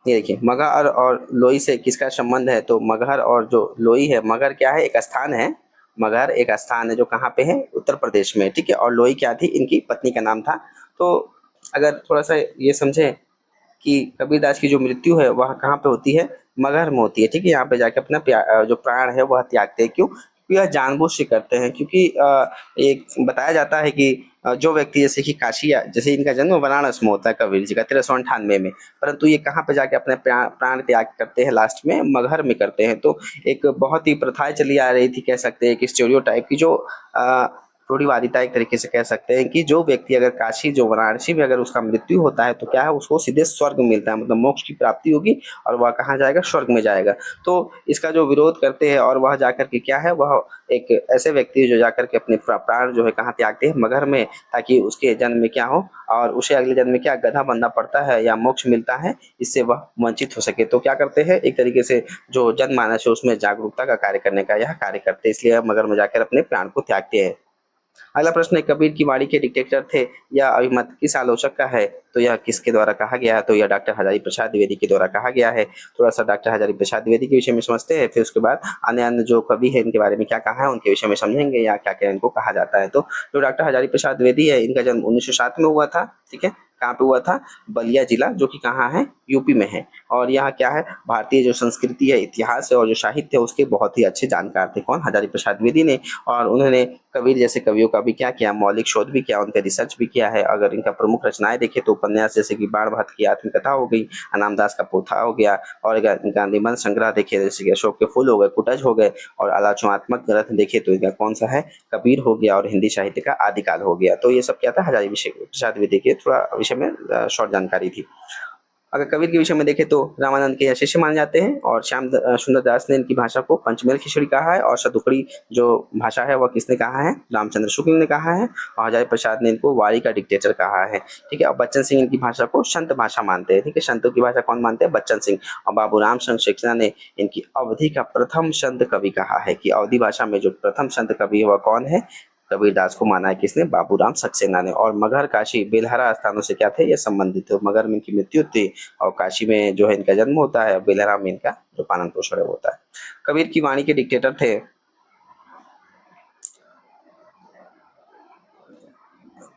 ये देखिए, मगहर और लोई से किसका संबंध है? तो मगहर और जो लोई है, मगहर क्या है? एक स्थान है। मगहर एक स्थान है जो कहाँ पे है? उत्तर प्रदेश में, ठीक है। और लोई क्या थी? इनकी पत्नी का नाम था। तो अगर थोड़ा सा ये समझें कि कबीरदास की जो मृत्यु है वह कहाँ पे होती है? मगहर में होती है, ठीक है। यहाँ पे जाके अपना जो प्राण है वह त्यागते हैं। क्यों? क्योंकि यह जानबूझ से करते हैं, क्योंकि एक बताया जाता है कि जो व्यक्ति जैसे कि काशी, या जैसे इनका जन्म बनारस में होता है कबीर जी का 1398 में, परंतु ये कहाँ पे जाके अपने प्राण त्याग करते हैं? लास्ट में मगहर में करते हैं। तो एक बहुत ही प्रथाएं चली आ रही थी, कह सकते हैं कि स्टीरियोटाइप की, जो रूढ़िवादिता एक तरीके से कह सकते हैं, कि जो व्यक्ति अगर काशी, जो वाराणसी में अगर उसका मृत्यु होता है तो क्या है? उसको सीधे स्वर्ग मिलता है, मतलब मोक्ष की प्राप्ति होगी, और वह कहाँ जाएगा? स्वर्ग में जाएगा। तो इसका जो विरोध करते हैं, और वह जाकर के क्या है? वह एक ऐसे व्यक्ति है जो जाकर के अपने प्राण जो है कहाँ त्यागते हैं? मगहर में, ताकि उसके जन्म में क्या हो, और उसे अगले जन्म में क्या गधा बनना पड़ता है या मोक्ष मिलता है, इससे वह वंचित हो सके। तो क्या करते हैं? एक तरीके से जो जनमानस है उसमें जागरूकता का कार्य करने का यह कार्य करते हैं, इसलिए मगहर में जाकर अपने प्राण को त्यागते हैं। अगला प्रश्न है, कबीर की वाणी के डिक्टेटर थे या अभिमत किस आलोचक का है? तो यह किसके द्वारा कहा गया है? तो यह डॉक्टर हजारी प्रसाद द्विवेदी के द्वारा कहा गया है। थोड़ा सा डॉक्टर हजारी प्रसाद द्विवेदी के विषय में समझते हैं, फिर उसके बाद अन्य अन्य जो कवि है इनके बारे में क्या कहा है उनके विषय में समझेंगे, या क्या क्या इनको कहा जाता है। तो जो डॉक्टर हजारी प्रसाद द्विवेदी है, इनका जन्म 1907 में हुआ था, ठीक है। कहाँ पे हुआ था? बलिया जिला, जो कि कहाँ है? यूपी में है। और यहाँ क्या है? भारतीय जो संस्कृति है, इतिहास है और जो साहित्य है उसके बहुत ही अच्छे जानकार थे। कौन? हजारी प्रसाद द्विवेदी ने। और उन्होंने कबीर जैसे कवियों का भी क्या किया? मौलिक शोध भी किया, उनका रिसर्च भी किया है। अगर इनका प्रमुख रचनाएं देखें तो उपन्यास जैसे कि बाण भट्ट की आत्मकथा हो गई, अनामदास का पोथा हो गया, और अगर इनका निबंध संग्रह देखे जैसे कि अशोक के फूल हो गए, कुटज हो गए, और आलोचनात्मक ग्रंथ देखे तो इनका कौन सा है? कबीर हो गया, और हिंदी साहित्य का आदिकाल हो गया। तो ये सब क्या था? हजारी विषय प्रसाद द्विवेदी के थोड़ा विषय में शॉर्ट जानकारी थी। अगर कबीर के विषय में देखें तो रामानंद के यह शिष्य माने जाते हैं, और श्याम सुंदर दास ने इनकी भाषा को पंचमेल खिचड़ी कहा है, और शतुकड़ी जो भाषा है वह किसने कहा है? रामचंद्र शुक्ल ने कहा है, और हजारी प्रसाद ने इनको वाणी का डिक्टेटर कहा है, ठीक है। और बच्चन सिंह इनकी भाषा को संत भाषा मानते हैं, ठीक है। संतों की भाषा कौन मानते हैं? बच्चन सिंह। और बाबूराम शंकर सक्सेना ने इनकी अवधि का प्रथम संत कवि कहा है, कि अवधि भाषा में जो प्रथम संत कवि है वह कौन है? कबीरदास को माना है किसने? बाबूराम सक्सेना ने। और मगहर, काशी, बेलहरा स्थानों से क्या थे? ये संबंधित थे। मगहर में इनकी मृत्यु थी, और काशी में जो है इनका जन्म होता है, बेलहरा में इनका जो पालन पोषण होता है। कबीर की वाणी के डिक्टेटर थे।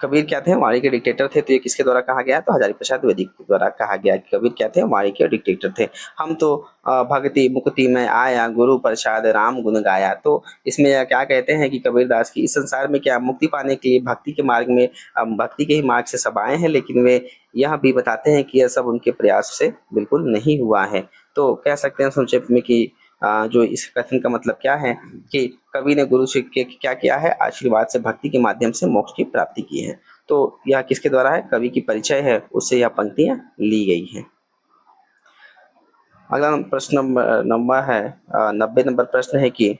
कबीर क्या थे? वाणी के डिक्टेटर थे। तो ये किसके द्वारा कहा गया? तो हजारी प्रसाद द्विवेदी के द्वारा कहा गया कि कबीर क्या थे? वाणी के डिक्टेटर थे। हम तो भक्ति मुक्ति में आया, गुरु प्रसाद राम गुण गाया। तो इसमें यह क्या कहते हैं कि कबीरदास की इस संसार में क्या मुक्ति पाने के लिए भक्ति के मार्ग में, भक्ति के ही मार्ग से सब आए हैं, लेकिन वे यह भी बताते हैं कि यह सब उनके प्रयास से बिल्कुल नहीं हुआ है। तो कह सकते हैं संक्षेप में कि जो इस कथन का मतलब क्या है कि कवि ने गुरु से क्या किया है? आशीर्वाद से, भक्ति के माध्यम से मोक्ष की प्राप्ति की है। तो यह किसके द्वारा है? कवि की परिचय है, उससे यह पंक्तियां ली गई हैं। अगला प्रश्न नंबर है 90 नंबर प्रश्न है कि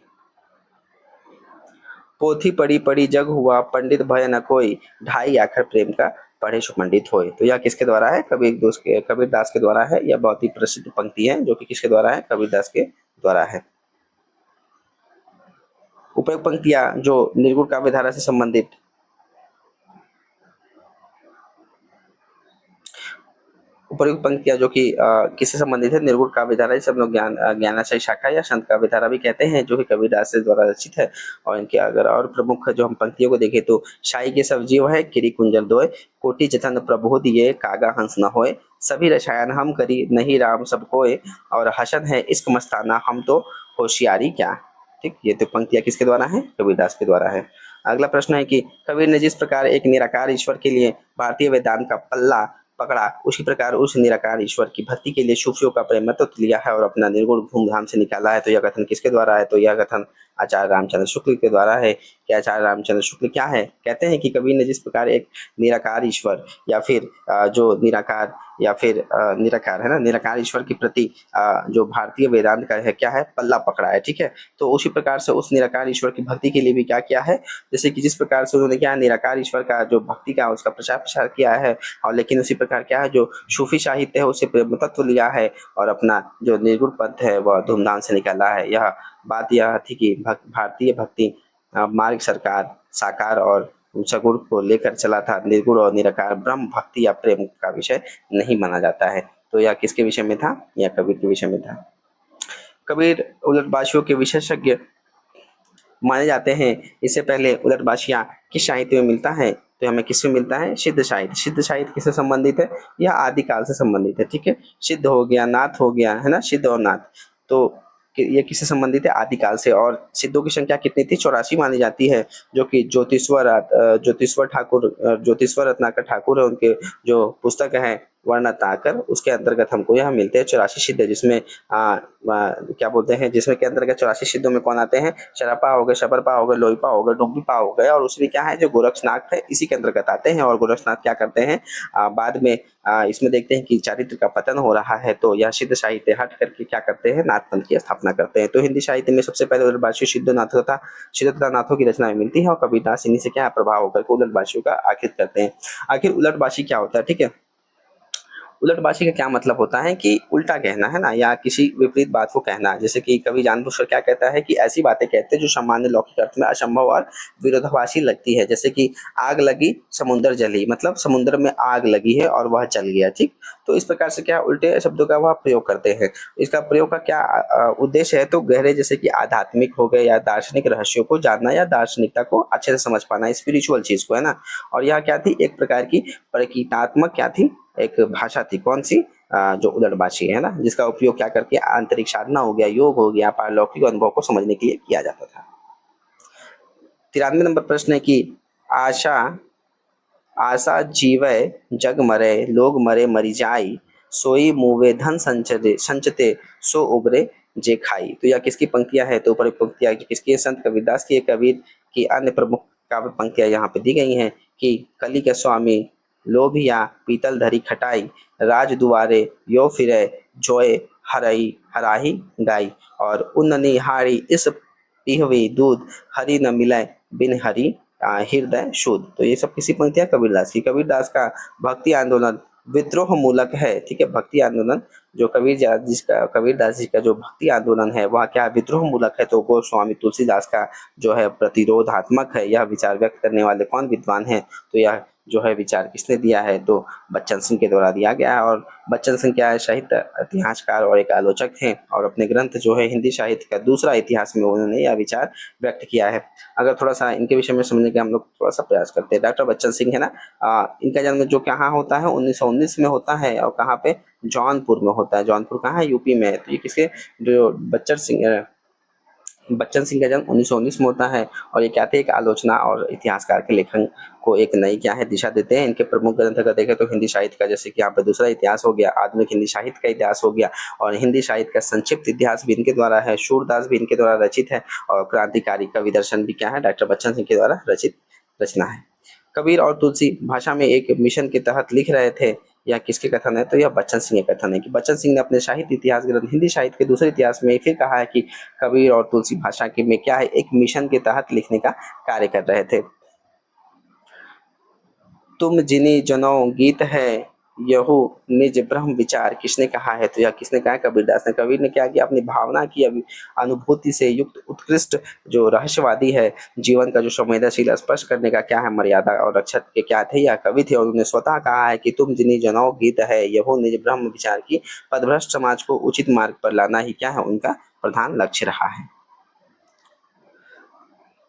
पोथी पढ़ी पढ़ी जग हुआ, पंडित भय न कोई, ढाई आखर प्रेम का पढ़े सो पंडित होए। तो यह किसके द्वारा है? कबीरदास के द्वारा है। यह बहुत ही प्रसिद्ध पंक्ति है, जो कि किसके द्वारा है? कबीरदास के द्वारा है। उपयुक्त पंक्तियां जो निर्गुण काव्य धारा से संबंधित, उपयुक्त पंक्तियां जो कि किससे संबंधित है? निर्गुण काव्य धारा, जिसे हम लोग ज्ञानाशय शाखा या संत काव्य धारा भी कहते हैं, जो कि कबीरदास से द्वारा रचित है। और इनके अगर और प्रमुख जो हम पंक्तियों को देखें तो शाही के सब जीव है, किरी कुंजर दोय, कोटि जतन प्रभु दिए, कागा हंस न होए, सभी रसायन हम करी, नहीं राम सब कोय, और हसन है इश्क मस्ताना, हम तो होशियारी क्या। ठीक, ये तो पंक्तियां किसके द्वारा है? कबीरदास के द्वारा है। अगला प्रश्न है कि कबीर ने जिस प्रकार एक निराकार ईश्वर के लिए भारतीय वेदांत का पल्ला पकड़ा, उसी प्रकार उस निराकार ईश्वर की भक्ति के लिए सूफियों का प्रेमतत्व लिया है और अपना निर्गुण धूमधाम से निकाला है। तो यह कथन किसके द्वारा है? तो यह कथन आचार्य रामचंद्र शुक्ल के द्वारा है कि आचार्य रामचंद्र शुक्ल क्या है, कहते हैं कि कबीर ने जिस प्रकार एक निराकार ईश्वर या फिर जो निराकार या फिर निराकार है ना, निराकार ईश्वर के प्रति जो भारतीय वेदांत का है क्या है, पल्ला पकड़ा है, ठीक है। तो उसी प्रकार से उस निराकार ईश्वर की भक्ति के लिए भी क्या किया है, जैसे कि जिस प्रकार से उन्होंने क्या निराकार ईश्वर का जो भक्ति का उसका प्रचार प्रसार किया है, और लेकिन उसी प्रकार क्या है जो सूफी साहित्य है उससे प्रेम तत्व लिया है और अपना जो निर्गुण पद है वह धूमधाम से निकाला है। यह बात यह थी कि भारतीय भक्ति मार्ग सरकार साकार और सगुण को लेकर चला था। निर्गुण और निराकार ब्रह्म भक्ति या प्रेम का विषय नहीं माना जाता है। तो यह किसके विषय में था, यह कबीर के विषय में था। कबीर उलटबाशियों के विशेषज्ञ माने जाते हैं। इससे पहले उलटबाशियां किस साहित्य में मिलता है, तो हमें किसमें मिलता है, सिद्ध साहित्य। सिद्ध साहित्य किससे संबंधित है, यह आदिकाल से संबंधित है, ठीक है। सिद्ध हो गया, नाथ हो गया, है ना, सिद्ध और नाथ, तो ये किससे संबंधित है, आदिकाल से। और सिद्धों की संख्या कितनी थी, 84 मानी जाती है, जो कि ज्योतिश्वर ठाकुर, ज्योतिश्वर रत्नाकर ठाकुर है, उनके जो पुस्तक है वर्णताकर, उसके अंतर्गत हमको यह मिलते हैं 84 सिद्ध, जिसमें क्या बोलते हैं, जिसमें के अंतर्गत 84 सिद्धों में कौन आते हैं, शरापा हो गए, शबरपा हो गए, लोईपा हो गए, डोंगीपा हो गए, और उसमें क्या है जो गोरक्षनाथ है इसी के अंतर्गत आते हैं। और गोरक्षनाथ क्या करते हैं, बाद में इसमें देखते हैं कि चारित्र का पतन हो रहा है, तो यह सिद्ध साहित्य हट करके क्या करते हैं, नाथ पंथ की स्थापना करते हैं। तो हिंदी साहित्य में सबसे पहले उलटबाशी सिद्धनाथों नाथों की रचना में मिलती है, और कबीरदास इन्हीं से क्या प्रभाव होकर उलटबाशियों का आखिर करते हैं। आखिर उलटबाशी क्या होता है, ठीक है। उलटबाजी का क्या मतलब होता है कि उल्टा कहना, है ना, या किसी विपरीत बात को कहना। जैसे कि कवि जानबूझकर क्या कहता है कि ऐसी बातें कहते हैं जो सामान्य लौकिक अर्थ में असंभव और विरोधाभासी लगती है। जैसे कि आग लगी समुद्र जली, मतलब समुद्र में आग लगी है और वह जल गया, ठीक। तो इस प्रकार से क्या उल्टे शब्दों का वह प्रयोग करते हैं। इसका प्रयोग का क्या उद्देश्य है, तो गहरे जैसे कि आध्यात्मिक हो गए या दार्शनिक रहस्यों को जानना या दार्शनिकता को अच्छे से समझ पाना, स्पिरिचुअल चीज को, है ना। और यह क्या थी, एक प्रकार की प्रतीकात्मक क्या थी, एक भाषा थी, कौन सी, जो उलटबाशी है ना, जिसका उपयोग क्या करके आंतरिक साधना हो गया, योग हो गया, पारलौकिक अनुभव को समझने के लिए किया जाता था। 93 नंबर प्रश्न है कि आशा आशा जीवय जग मरे, लोग मरे मरी जाई, सोई मुवे धन संचते संचते, सो उबरे जे खाई। तो यह किसकी पंक्तियां है, तो ऊपर पंक्तियां किसकी, संत कबीरदास की। कबीर की अन्य प्रमुख काव्य पंक्तियां यहाँ पे दी गई हैं कि कली के स्वामी लोभिया पीतल धरी खटाई, राज दुआरे यो फिरे जोए हरई हराही गाई, और उन्ननी हारी इस पीहवी दूध, हरि न मिले बिन हरि हृदय शुद्ध। तो ये सब किसी पंक्तियां कबीरदास की। कबीरदास का भक्ति आंदोलन विद्रोह मूलक है, ठीक है। भक्ति आंदोलन जो कबीरदास जी का जो भक्ति आंदोलन है वह क्या विद्रोह मूलक है, तो गोस्वामी तुलसीदास का जो है प्रतिरोधात्मक है। यह विचार व्यक्त करने वाले कौन विद्वान है, तो यह जो है विचार किसने दिया है, तो बच्चन सिंह के द्वारा दिया गया है। और बच्चन सिंह क्या है, साहित्य इतिहासकार और एक आलोचक थे, और अपने ग्रंथ जो है हिंदी साहित्य का दूसरा इतिहास में उन्होंने यह विचार व्यक्त किया है। अगर थोड़ा सा इनके विषय में समझने का हम लोग थोड़ा सा प्रयास करते हैं। डॉक्टर बच्चन सिंह है ना, इनका जन्म जो कहाँ होता है, 1919 में होता है, और कहाँ पे, जौनपुर में होता है। जौनपुर कहाँ है, यूपी में है। तो ये किसके, जो बच्चन सिंह का जन्म 1919 में होता है, और ये क्या थे, एक आलोचना और इतिहासकार के लेखन को एक नई क्या है दिशा देते हैं। इनके प्रमुख ग्रंथ अगर देखें तो हिंदी साहित्य का, जैसे कि यहाँ पे दूसरा इतिहास हो गया, आधुनिक हिंदी साहित्य का इतिहास हो गया, और हिंदी साहित्य का संक्षिप्त इतिहास भी इनके द्वारा है। सूरदास भी इनके द्वारा रचित है, और क्रांतिकारी कवि दर्शन भी क्या है, डॉक्टर बच्चन सिंह के द्वारा रचित रचना है। कबीर और तुलसी भाषा में एक मिशन के तहत लिख रहे थे, यह किसके कथन है, तो यह बच्चन सिंह के कथन है कि बच्चन सिंह ने अपने साहित्य इतिहास ग्रंथ हिंदी साहित्य के दूसरे इतिहास में फिर कहा है कि कबीर और तुलसी भाषा के में क्या है, एक मिशन के तहत लिखने का कार्य कर रहे थे। तुम जिनी जनो गीत है यहू निज ब्रह्म विचार, किसने कहा है, तो यह किसने कहा है, कबीरदास ने। कबीर ने क्या किया, अपनी भावना की अनुभूति से युक्त उत्कृष्ट जो रहस्यवादी है, जीवन का जो संवेदनशील स्पर्श करने का क्या है मर्यादा और रक्षक के क्या थे, या कवि थे, और उन्होंने स्वतः कहा है कि तुम जिनी जनो गीत है यहू निज ब्रह्म विचार की, पदभ्रष्ट समाज को उचित मार्ग पर लाना ही क्या है उनका प्रधान लक्ष्य रहा है।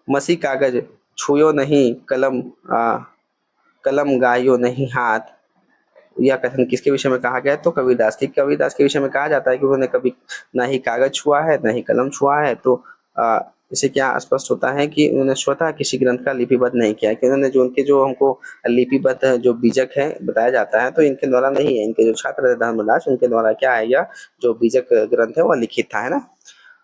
मसी कागज छुयो नहीं कलम, कलम गायो नहीं हाथ, यह कथन किसके विषय में कहा गया है, तो कबीरदास की। कबीरदास के विषय में कहा जाता है कि उन्होंने कभी ना ही कागज छुआ है ना ही कलम छुआ है। तो इससे क्या स्पष्ट होता है कि उन्होंने स्वतः किसी ग्रंथ का लिपिबद्ध नहीं किया है, कि उन्होंने जो उनके जो हमको लिपिबद्ध जो बीजक है बताया जाता है, तो इनके द्वारा नहीं है, इनके जो छात्र थे धर्मदास उनके द्वारा क्या है, यह जो बीजक ग्रंथ है वह लिखित था, है ना।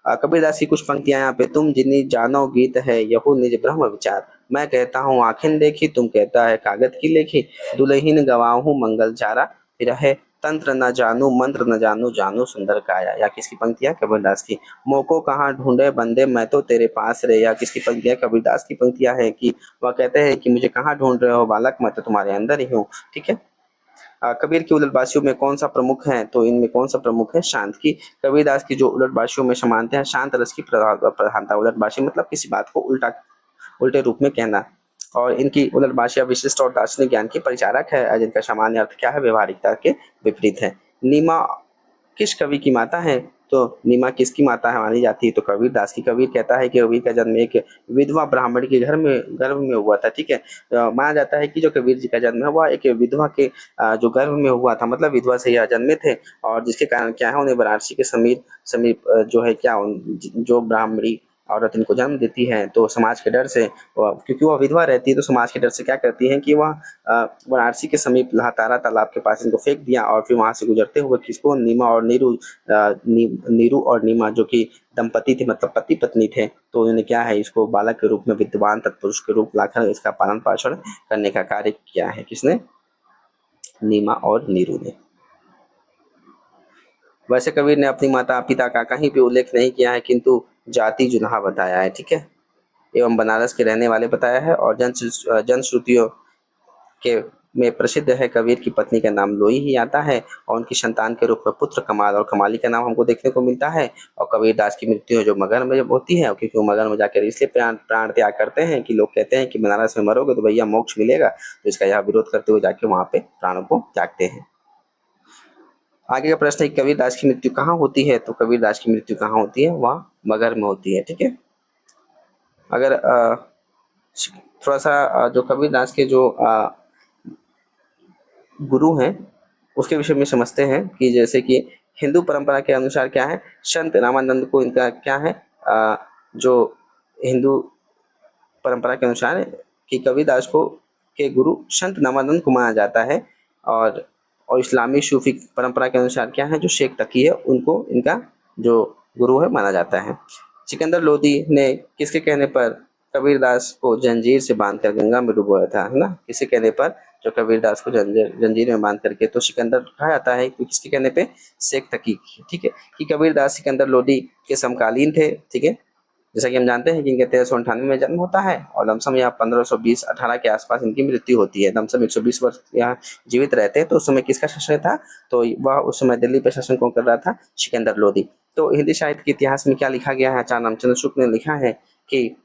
कबीरदास की कुछ पंक्तियां यहाँ पे, तुम जिन्नी जानो गीत है यहू निज ब्रह्म विचार, मैं कहता हूँ आँखें देखी तुम कहता है कागज की लेखी, दुल्हीन गवाहूं मंगल चारा, फिर है तंत्र न जानू मंत्र न जानू जानू सुंदर काया। या किसकी पंक्तियां? कबीरदास की। मोको कहाँ ढूंढे बंदे मैं तो तेरे पास रे, या किसकी पंक्तियां? कबीरदास की पंक्तियां हैं कि वह कहते हैं कि मुझे कहाँ ढूंढ रहे हो बालक, मैं तो तुम्हारे अंदर ही हूँ। ठीक है। कबीर की उलटबाशियों में कौन सा प्रमुख है? तो इनमें कौन सा प्रमुख है? शांत की। कबीरदास की जो उलटबाशियों में समानते हैं, शांत रस की प्रधानता। उलटबाशी मतलब किसी बात को उल्टे रूप में कहना। और इनकी उलटबाशियां विशिष्ट और दार्शनिक ज्ञान की परिचारक है, जिनका सामान्य अर्थ क्या है? व्यवहारिकता के विपरीत है। नीमा किस कवि की माता है? तो नीमा किसकी माता है मानी जाती है? तो कबीरदास की। कबीर कहता है कि कबीर का जन्म एक विधवा ब्राह्मण के घर में गर्भ में हुआ था। ठीक है। माना जाता है कि जो कबीर जी का जन्म है वह एक विधवा के जो गर्भ में हुआ था, मतलब विधवा से यह जन्मे थे, और जिसके कारण क्या है, उन्हें वाराणसी के समीप समीप जो है क्या जो ब्राह्मणी औरत इनको जन्म देती है, तो समाज के डर से क्योंकि वह विधवा रहती है, तो समाज के डर से क्या करती है कि वह वाराणसी के समीप लहातारा तालाब के पास इनको फेंक दिया, और फिर वहां से गुजरते हुए किसको? नीमा और नीरू और नीमा जो कि दंपति थे, मतलब पति पत्नी थे, तो उन्होंने क्या है, इसको बालक के रूप में विद्वान तत्पुरुष के रूप लाकर इसका पालन पोषण करने का कार्य किया है। किसने? नीमा और नीरू ने। वैसे कबीर ने अपनी माता पिता का कहीं भी उल्लेख नहीं किया है, किंतु जाति जुल्हा बताया है। ठीक है। एवं बनारस के रहने वाले बताया है, और जनश्रुतियों के में प्रसिद्ध है। कबीर की पत्नी का नाम लोई ही आता है, और उनकी संतान के रूप में पुत्र कमाल और कमाली का नाम हमको देखने को मिलता है। और कबीरदास की मृत्यु जो मगहर में जब होती है, क्योंकि वो मगहर में जाकर इसलिए प्राण त्याग करते हैं कि लोग कहते हैं कि बनारस में मरोगे तो भैया मोक्ष मिलेगा, तो इसका यह विरोध करते हुए जाके वहां पे प्राणों को त्यागते हैं। आगे का प्रश्न है, कबीरदास की मृत्यु कहाँ होती है? तो कबीरदास की मृत्यु कहाँ होती है? वह मगहर में होती है। ठीक है। अगर थोड़ा सा जो कबीरदास के जो गुरु हैं उसके विषय में समझते हैं, कि जैसे कि हिंदू परंपरा के अनुसार क्या है, संत रामानंद को इनका क्या है, जो हिंदू परंपरा के अनुसार कि कबीरदास को के गुरु संत रामानंद को माना जाता है, और इस्लामी सूफी परंपरा के अनुसार क्या है, जो शेख तकी है उनको इनका जो गुरु है माना जाता है। सिकंदर लोदी ने किसके कहने पर कबीरदास को जंजीर से बांधकर गंगा में डुबोया था? है ना। किसके कहने पर? जो कबीरदास को जंजीर में बांध करके, तो सिकंदर कहा जाता है कि किसके कहने पे? शेख तकी। ठीक है। कि कबीरदास सिकंदर लोदी के समकालीन थे। ठीक है। जैसा कि हम जानते हैं कि इनके 1398 में जन्म होता है, और लमसम यहाँ 1520-18 के आसपास इनकी मृत्यु होती है। लमसम 120 वर्ष यहाँ जीवित रहते हैं। तो उस समय किसका शासन था? तो वह उस समय दिल्ली पर शासन कौन कर रहा था? सिकंदर लोदी। तो हिंदी साहित्य के इतिहास में क्या लिखा गया है? आचार्य रामचंद्र शुक्ल ने लिखा है कि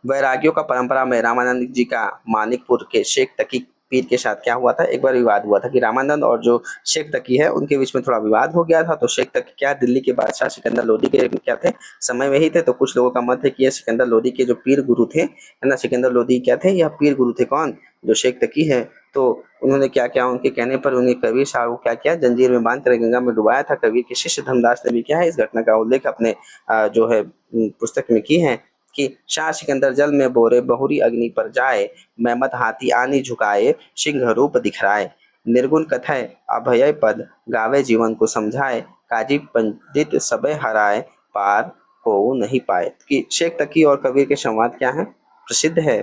वैरागियों का परंपरा में रामानंद जी का मानिकपुर के शेख तकी पीर के साथ क्या हुआ था? एक बार विवाद हुआ था कि रामानंद और जो शेख तकी है उनके बीच में थोड़ा विवाद हो गया था। तो शेख तकी क्या दिल्ली के बादशाह सिकंदर लोदी के क्या थे? समय में ही थे। तो कुछ लोगों का मत है कि ये सिकंदर लोदी के जो पीर गुरु थे, है ना, सिकंदर लोदी क्या थे? यह पीर गुरु थे। कौन? जो शेख तकी है। तो उन्होंने क्या क्या, उनके कहने पर उन्हें कबीर साहब को क्या किया? जंजीर में बांध कर गंगा में डुबाया था। कबीर के शिष्य धर्मदास ने भी क्या है, इस घटना का उल्लेख अपने जो है पुस्तक में की है कि शाह सिकंदर जल में बोरे बहुरी अग्नि पर जाए, मैमत हाथी आनी झुकाए सिंह रूप दिखराए, निर्गुण कथय अभय पद गावे जीवन को समझाए, काजी पंडित सबे हराए पार हो नहीं पाए। कि शेख तकी और कबीर के संवाद क्या है? प्रसिद्ध है।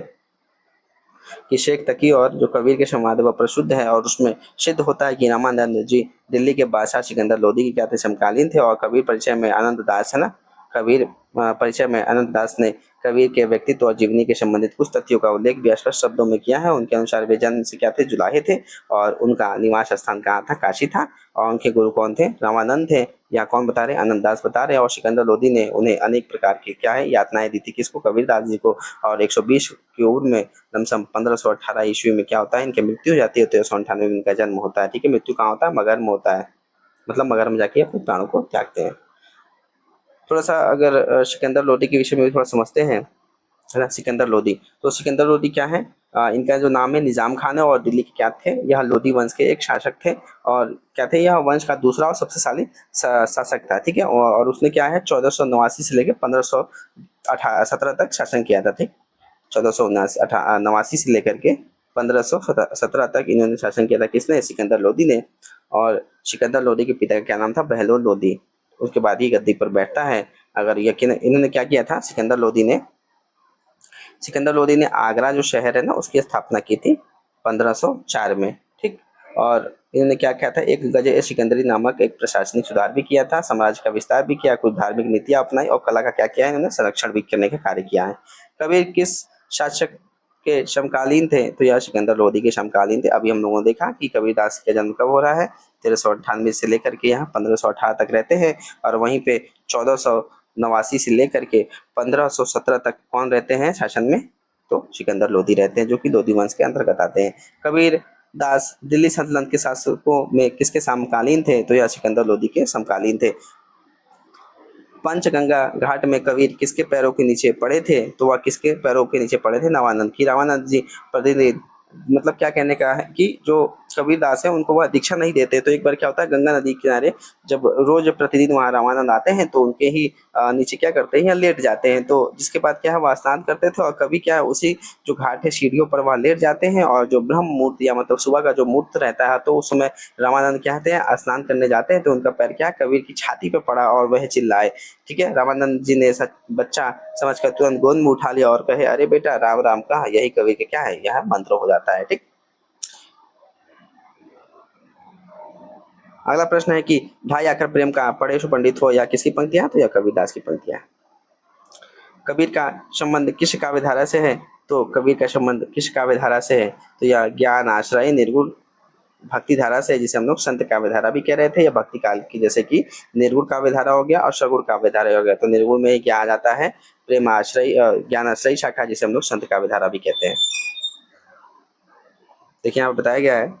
कि शेख तकी और जो कबीर के संवाद वह प्रसिद्ध है, और उसमें सिद्ध होता है कि रामानंद जी दिल्ली के बादशाह सिकंदर लोदी के क्या थे? समकालीन थे। और कबीर परिचय में आनंद दास, है ना, कबीर परिचय में आनंद दास ने कबीर के व्यक्तित्व और जीवनी के संबंधित कुछ तथ्यों का उल्लेख भी स्पष्ट शब्दों में किया है। उनके अनुसार वे जन्म से क्या थे? जुलाहे थे, और उनका निवास स्थान कहाँ था? काशी था। और उनके गुरु कौन थे? रामानंद थे। या कौन बता रहे? आनंद दास बता रहे। और सिकंदर लोदी ने उन्हें अनेक प्रकार की क्या है, यातनाएं दी थी। किसको? कबीरदास जी को। और 120 की उम्र में लमसम 1518 ईस्वी में क्या होता है? इनकी मृत्यु हो जाती है। 1398 में इनका जन्म होता है। ठीक है। मृत्यु कहाँ होता है? मगहर में होता है, मतलब मगहर में जाके अपने प्राणों को त्यागते हैं। थोड़ा सा अगर सिकंदर लोदी के विषय में भी थोड़ा समझते हैं, है ना। सिकंदर लोदी, तो सिकंदर लोदी क्या है? इनका जो नाम है निजाम खान है, और दिल्ली के क्या थे? यह लोदी वंश के एक शासक थे। और क्या थे? यह वंश का दूसरा और सबसे शाली शासक था। ठीक है। और उसने क्या है, 1489 से लेकर 1517 तक शासन किया था। ठीक। 1489 से लेकर के 1517 तक इन्होंने शासन किया था। किसने? सिकंदर लोदी ने। और सिकंदर लोदी के पिता का क्या नाम था? बहलोल लोदी। उसके बाद ही गद्दी पर बैठता है। अगर यकीन इन्होंने क्या किया था, सिकंदर लोदी ने आगरा जो शहर है ना उसकी स्थापना की थी 1504 में, ठीक। और इन्होंने क्या किया था, एक गजे सिकंदरी नामक एक प्रशासनिक सुधार भी किया था, साम्राज्य का विस्तार भी किया, कुछ धार्मिक नीतियां अपनाई और कला का क्या किया है इन्होंने, संरक्षण भी करने का कार्य किया है। कबीर किस शासक के समकालीन थे, तो यह सिकंदर लोदी के समकालीन थे। अभी हम लोगों ने देखा कि कबीरदास का जन्म कब हो रहा है, 1398 से लेकर के यहाँ 1518 तक रहते हैं, और वहीं पे 1489 से लेकर के 1517 तक कौन रहते हैं शासन में, तो सिकंदर लोदी रहते हैं, जो कि लोदी वंश के अंतर्गत आते हैं। कबीर दास दिल्ली सल्तनत के शासकों में किसके समकालीन थे, तो यह सिकंदर लोदी के समकालीन थे। पंचगंगा घाट में कबीर किसके पैरों के नीचे पड़े थे, तो वह किसके पैरों के नीचे पड़े थे, रामानंद की। रामानंद जी प्रतिनिधि मतलब क्या कहने का है कि जो कबीरदास है उनको वह दीक्षा नहीं देते। तो एक बार क्या होता है, गंगा नदी के किनारे जब रोज प्रतिदिन वहाँ रामानंद आते हैं तो उनके ही नीचे क्या करते हैं, या लेट जाते हैं। तो जिसके बाद क्या है, वह स्नान करते थे, और कभी क्या है उसी जो घाट है सीढ़ियों पर वह लेट जाते हैं, और जो ब्रह्म मुहूर्त या मतलब सुबह का जो मुहूर्त रहता है, तो उस समय रामानंद क्या कहते हैं, स्नान करने जाते हैं, तो उनका पैर क्या कबीर की छाती पे पड़ा और वह चिल्लाए, ठीक है। रामानंद जी ने ऐसा बच्चा समझकर तुरंत गोद में उठा लिया और कहे, अरे बेटा राम राम कहा, यही कबीर के क्या है, यह मंत्र हो जाता है, ठीक। अगला प्रश्न है कि ढाई आकर प्रेम का पढ़े पंडित हो, या किसकी पंक्तियां, तो यह कबीरदास की पंक्तियां। कबीर का संबंध किस काव्य धारा से है, तो कबीर का संबंध किस काव्य धारा से है, तो यह ज्ञान आश्रय निर्गुण भक्ति धारा से, जिसे हम लोग संत काव्य धारा भी कह रहे थे, या भक्ति काल की, जैसे कि निर्गुण काव्य धारा हो गया और सगुण काव्य धारा हो गया। तो निर्गुण में ही क्या आ जाता है, प्रेम आश्रय ज्ञान आश्रय शाखा, जिसे हम लोग संत काव्य धारा भी कहते हैं। देखिए यहाँ पर बताया गया है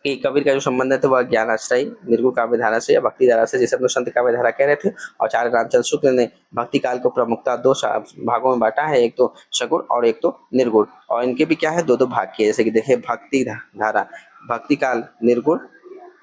कि कबीर का जो संबंध है तो वह ज्ञान आश्रय निर्गुण काव्य धारा से या भक्ति धारा से, जिसे हम लोग संत काव्य धारा कह रहे थे। और आचार्य रामचंद्र शुक्ल ने भक्ति काल को प्रमुखता दो भागों में बांटा है, एक तो सगुण और एक तो निर्गुण, और इनके भी क्या है, दो दो भाग किए। जैसे कि देखिए भक्ति धारा, भक्ति काल निर्गुण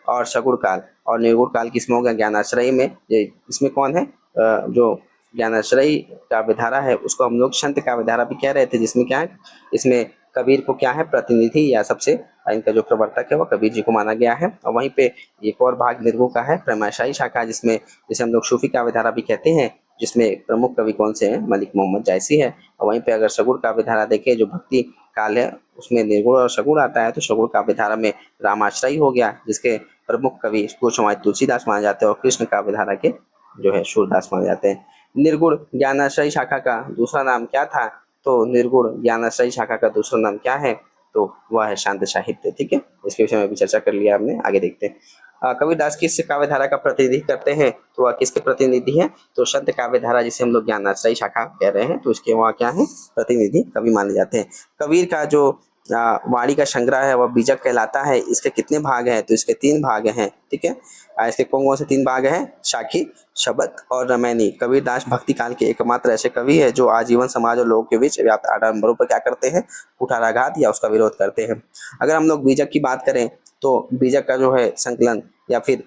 और सगुण काल, और निर्गुण काल किसमें होगा, ज्ञानाश्रय में। इसमें कौन है, जो ज्ञानाश्रय काव्यधारा है उसको हम लोग संत काव्यधारा भी कह रहे थे, जिसमें क्या है, इसमें कबीर को क्या है, प्रतिनिधि या सबसे इनका जो प्रवर्तक है वो कबीर जी को माना गया है। और वहीं पे एक और भाग निर्गुण का है, प्रेमाशाही शाखा, जिसमें जिसे हम लोग सूफी काव्यधारा भी कहते हैं, जिसमें प्रमुख कवि कौन से हैं, मलिक मोहम्मद जायसी है। और वहीं पे अगर सगुण काव्यधारा देखें, जो भक्ति काल है उसमें निर्गुण और सगुण आता है, तो सगुण काव्यधारा में रामाश्रयी हो गया, जिसके प्रमुख कवि गोस्वामी तुलसीदास माने जाते हैं, और कृष्ण काव्यधारा के जो है सूरदास माने जाते हैं। निर्गुण ज्ञानाश्रयी शाखा का दूसरा नाम क्या था, तो निर्गुण ज्ञानाश्रयी शाखा का दूसरा नाम क्या है, तो वह है शांत साहित्य, ठीक है। इसके विषय में भी चर्चा कर लिया हमने, आगे देखते हैं। कबीरदास किस काव्यधारा का प्रतिनिधि करते हैं, तो वह किसके प्रतिनिधि है, तो संत काव्यधारा, जिसे हम लोग ज्ञानाश्रयी शाखा कह रहे हैं, तो इसके वहाँ क्या है, प्रतिनिधि कवि माने जाते हैं। कबीर का जो वाणी का संग्रह है वह बीजक कहलाता है। इसके कितने भाग हैं, तो इसके 3 भाग हैं, ठीक है। इसके कौन कौन से 3 भाग हैं, साखी, शबद और रमैनी। कबीरदास भक्ति काल के एकमात्र ऐसे कवि है जो आजीवन समाज और लोगों के बीच व्याप्त आडंबरों पर क्या करते हैं, कुठाराघात या उसका विरोध करते हैं। अगर हम लोग बीजक की बात करें, तो बीजक का जो है संकलन या फिर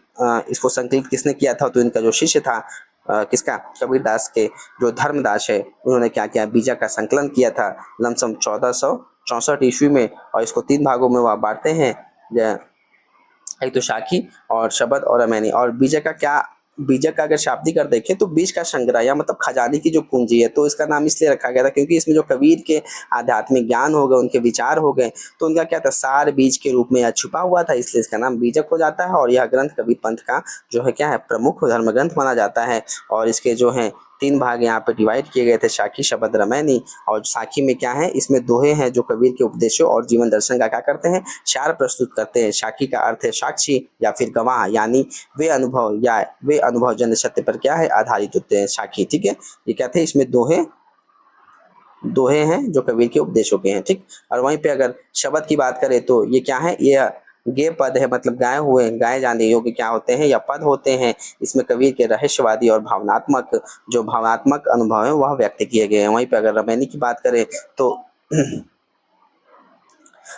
इसको संकलित किसने किया था, तो इनका जो शिष्य था, किसका, कबीरदास के जो धर्मदास है, उन्होंने क्या किया, बीजक का संकलन किया था लमसम 1464 ईस्वी में। और इसको 3 भागों में वह बांटते हैं, एक तो साखी और शबद और अमैनी। और बीजक का क्या, बीजक का अगर शाब्दिक अर्थ देखें तो बीज का संग्रह या मतलब खजाने की जो पूंजी है, तो इसका नाम इसलिए रखा गया था क्योंकि इसमें जो कबीर के आध्यात्मिक ज्ञान हो गए, उनके विचार हो गए, तो उनका क्या था, सार बीज के रूप में यह छुपा हुआ था, इसलिए इसका नाम बीजक हो जाता है। और यह ग्रंथ कबीर पंथ का जो है क्या है, प्रमुख धर्म ग्रंथ माना जाता है। और इसके जो है 3 भाग यहाँ पे डिवाइड किए गए थे, साखी, शबद, रमैनी। और साखी में क्या है, इसमें दोहे हैं जो कबीर के उपदेशों और जीवन दर्शन का क्या करते हैं, सार प्रस्तुत करते हैं। साखी का अर्थ है साक्षी या फिर गवाह, यानी वे अनुभव या वे अनुभव जन सत्य पर क्या है, आधारित होते हैं, साखी, ठीक है। ये क्या थे, इसमें दोहे दोहे हैं जो कबीर के उपदेशों के हैं, ठीक। और वहीं पे अगर शबद की बात करें तो ये क्या है, ये गे पद है, मतलब गाए हुए, गाए जाने योग्य क्या होते हैं, या पद होते हैं। इसमें कबीर के रहस्यवादी और भावनात्मक अनुभव है वह व्यक्त किए गए हैं। वहीं पे अगर रमैनी की बात करें तो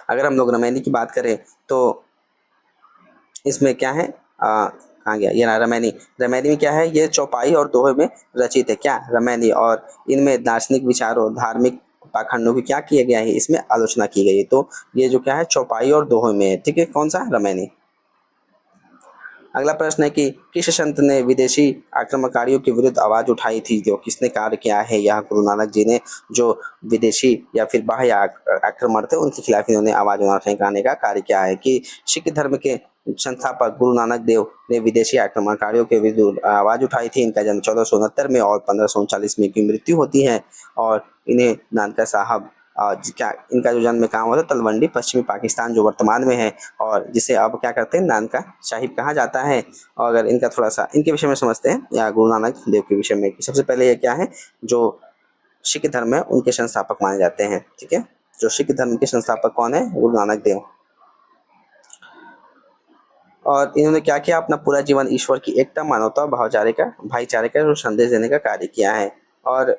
अगर हम लोग रमैनी की बात करें तो इसमें क्या है, कहाँ गया ये ना, रमैनी। रमैनी में क्या है, ये चौपाई और दोहे में रचित है, क्या, रमैनी। और इनमें दार्शनिक विचारों, धार्मिक पाखंडों की क्या किया गया है, इसमें आलोचना की गई है। तो ये जो क्या है, चौपाई और दोहे में है, ठीक है। कौन सा, रमैनी। अगला प्रश्न है कि किस संत ने विदेशी आक्रमणकारियों के विरुद्ध आवाज उठाई थी, जो किसने कार्य किया है? यह गुरु नानक जी ने, जो विदेशी या फिर बाह्य आक्रमण थे उनके खिलाफ इन्होंने आवाज उठाने का कार्य किया है। कि सिख धर्म के संस्थापक गुरु नानक देव ने विदेशी आक्रमणकारियों के विरुद्ध आवाज उठाई थी। इनका जन्म 1469 में और 1539 में इनकी मृत्यु होती है। और इन्हें नानका साहब क्या इनका जो जन्म कहाँ हुआ था? तलवंडी, पश्चिमी पाकिस्तान, जो वर्तमान में है, और जिसे अब क्या करते हैं, नानका साहिब कहा जाता है। और अगर इनका थोड़ा सा इनके विषय में समझते हैं, या गुरु नानक देव के विषय में, सबसे पहले ये क्या है, जो सिख धर्म है उनके संस्थापक माने जाते हैं। ठीक है, जो सिख धर्म के संस्थापक कौन है? गुरु नानक देव। और इन्होंने क्या किया? अपना पूरा जीवन ईश्वर की एकता, मानवता और भाईचारे का जो संदेश देने का कार्य किया है। और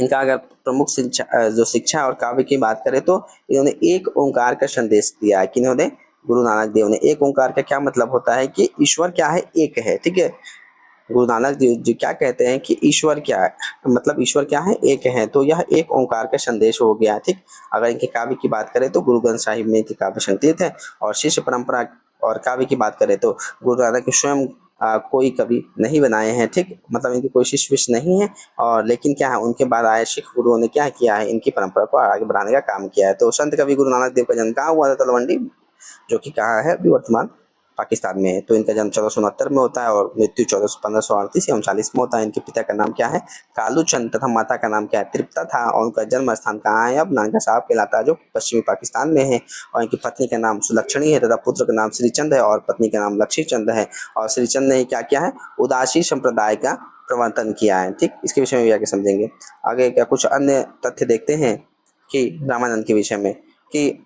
इनका अगर प्रमुख जो शिक्षा और काव्य की बात करें तो इन्होंने एक ओंकार का संदेश दिया है। कि इन्होंने, गुरु नानक देव ने, एक ओंकार का क्या मतलब होता है? कि ईश्वर क्या है? एक है। ठीक है, गुरु नानक देव जी क्या कहते हैं कि ईश्वर क्या है, मतलब ईश्वर क्या है? एक है। तो यह एक ओंकार का संदेश हो गया। ठीक, अगर इनके काव्य की बात करें तो गुरु ग्रंथ साहिब में इनके काव्य संकलित है। और शिष्य परंपरा और काव्य की बात करें तो गुरु नानक के स्वयं कोई कवि नहीं बनाए हैं। ठीक, मतलब इनके कोई शिष्य विष्य नहीं है। और लेकिन क्या है, उनके बाद आए सिख गुरुओं ने क्या किया है? इनकी परंपरा को आगे बढ़ाने का काम किया है। तो संत कवि गुरु नानक देव का जन्म कहाँ हुआ था? तलवंडी, जो कि कहाँ है? अभी वर्तमान पाकिस्तान में है। तो इनका जन्म 1469 में होता है और मृत्यु 1538 या 39 में होता है। इनके पिता का नाम क्या है? कालू चंद, तथा माता का नाम क्या है? तृप्ता था। और उनका जन्म स्थान कहाँ है? अब नानका साहब कहलाता है, जो पश्चिमी पाकिस्तान में है। और इनकी पत्नी का नाम सुलक्षणी है, तथा पुत्र का नाम श्रीचंद है, और पत्नी का नाम लक्ष्मी चंद है। और श्रीचंद ने क्या किया है? उदासी संप्रदाय का प्रवर्तन किया है। ठीक, इसके विषय में भी आगे समझेंगे। आगे क्या कुछ अन्य तथ्य देखते हैं कि रामानंद के विषय में, कि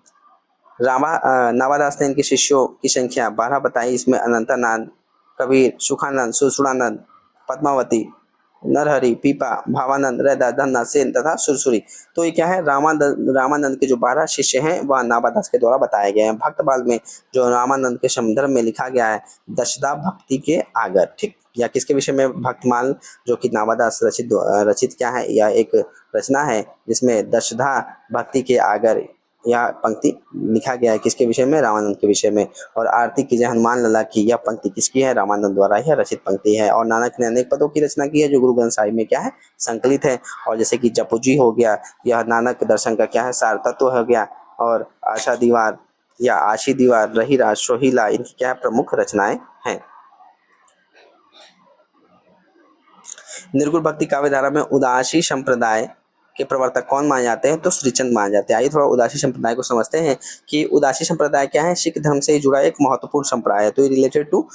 नावादास ने इनके शिष्यों की संख्या 12 बताई। इसमें अनंतानंद, कबीर, सुखानंद, सुरसुरानंद, पद्मावती, नरहरि, पीपा, भावानंद, रैदास, धन्ना, सेन तथा सुरसुरी। तो ये क्या है? रामानंद के जो 12 शिष्य हैं वह नावादास के द्वारा बताए गए हैं। भक्तमाल में जो रामानंद के संदर्भ में लिखा गया है, दशदा भक्ति के आगर। ठीक, या किसके विषय में? भक्तमाल, जो कि नावादास रचित क्या है? यह एक रचना है जिसमें दशदा भक्ति के आगर यह पंक्ति लिखा गया है। किसके विषय में? रामानंद के विषय में। और आरती की जय हनुमान लला की, यह पंक्ति किसकी है? रामानंद द्वारा यह रचित पंक्ति है। और नानक ने अनेक पदों की रचना की है, जो गुरु ग्रंथ साहिब में क्या है? संकलित है। और जैसे कि जपुजी हो गया, यह नानक दर्शन का क्या है? सार तत्व हो गया। और आशा दीवार या आशी दीवार, रही राज, सोहिला, इनकी क्या है? प्रमुख रचनाएं हैं। निर्गुण भक्ति काव्य धारा में उदासी संप्रदाय के प्रवर्तक कौन माने जाते हैं? तो श्रीचंद माने जाते हैं। आइए थोड़ा उदासी संप्रदाय को समझते हैं। कि उदासी संप्रदाय क्या है? सिख धर्म से जुड़ा एक महत्वपूर्ण संप्रदाय है। तो ये रिलेटेड टू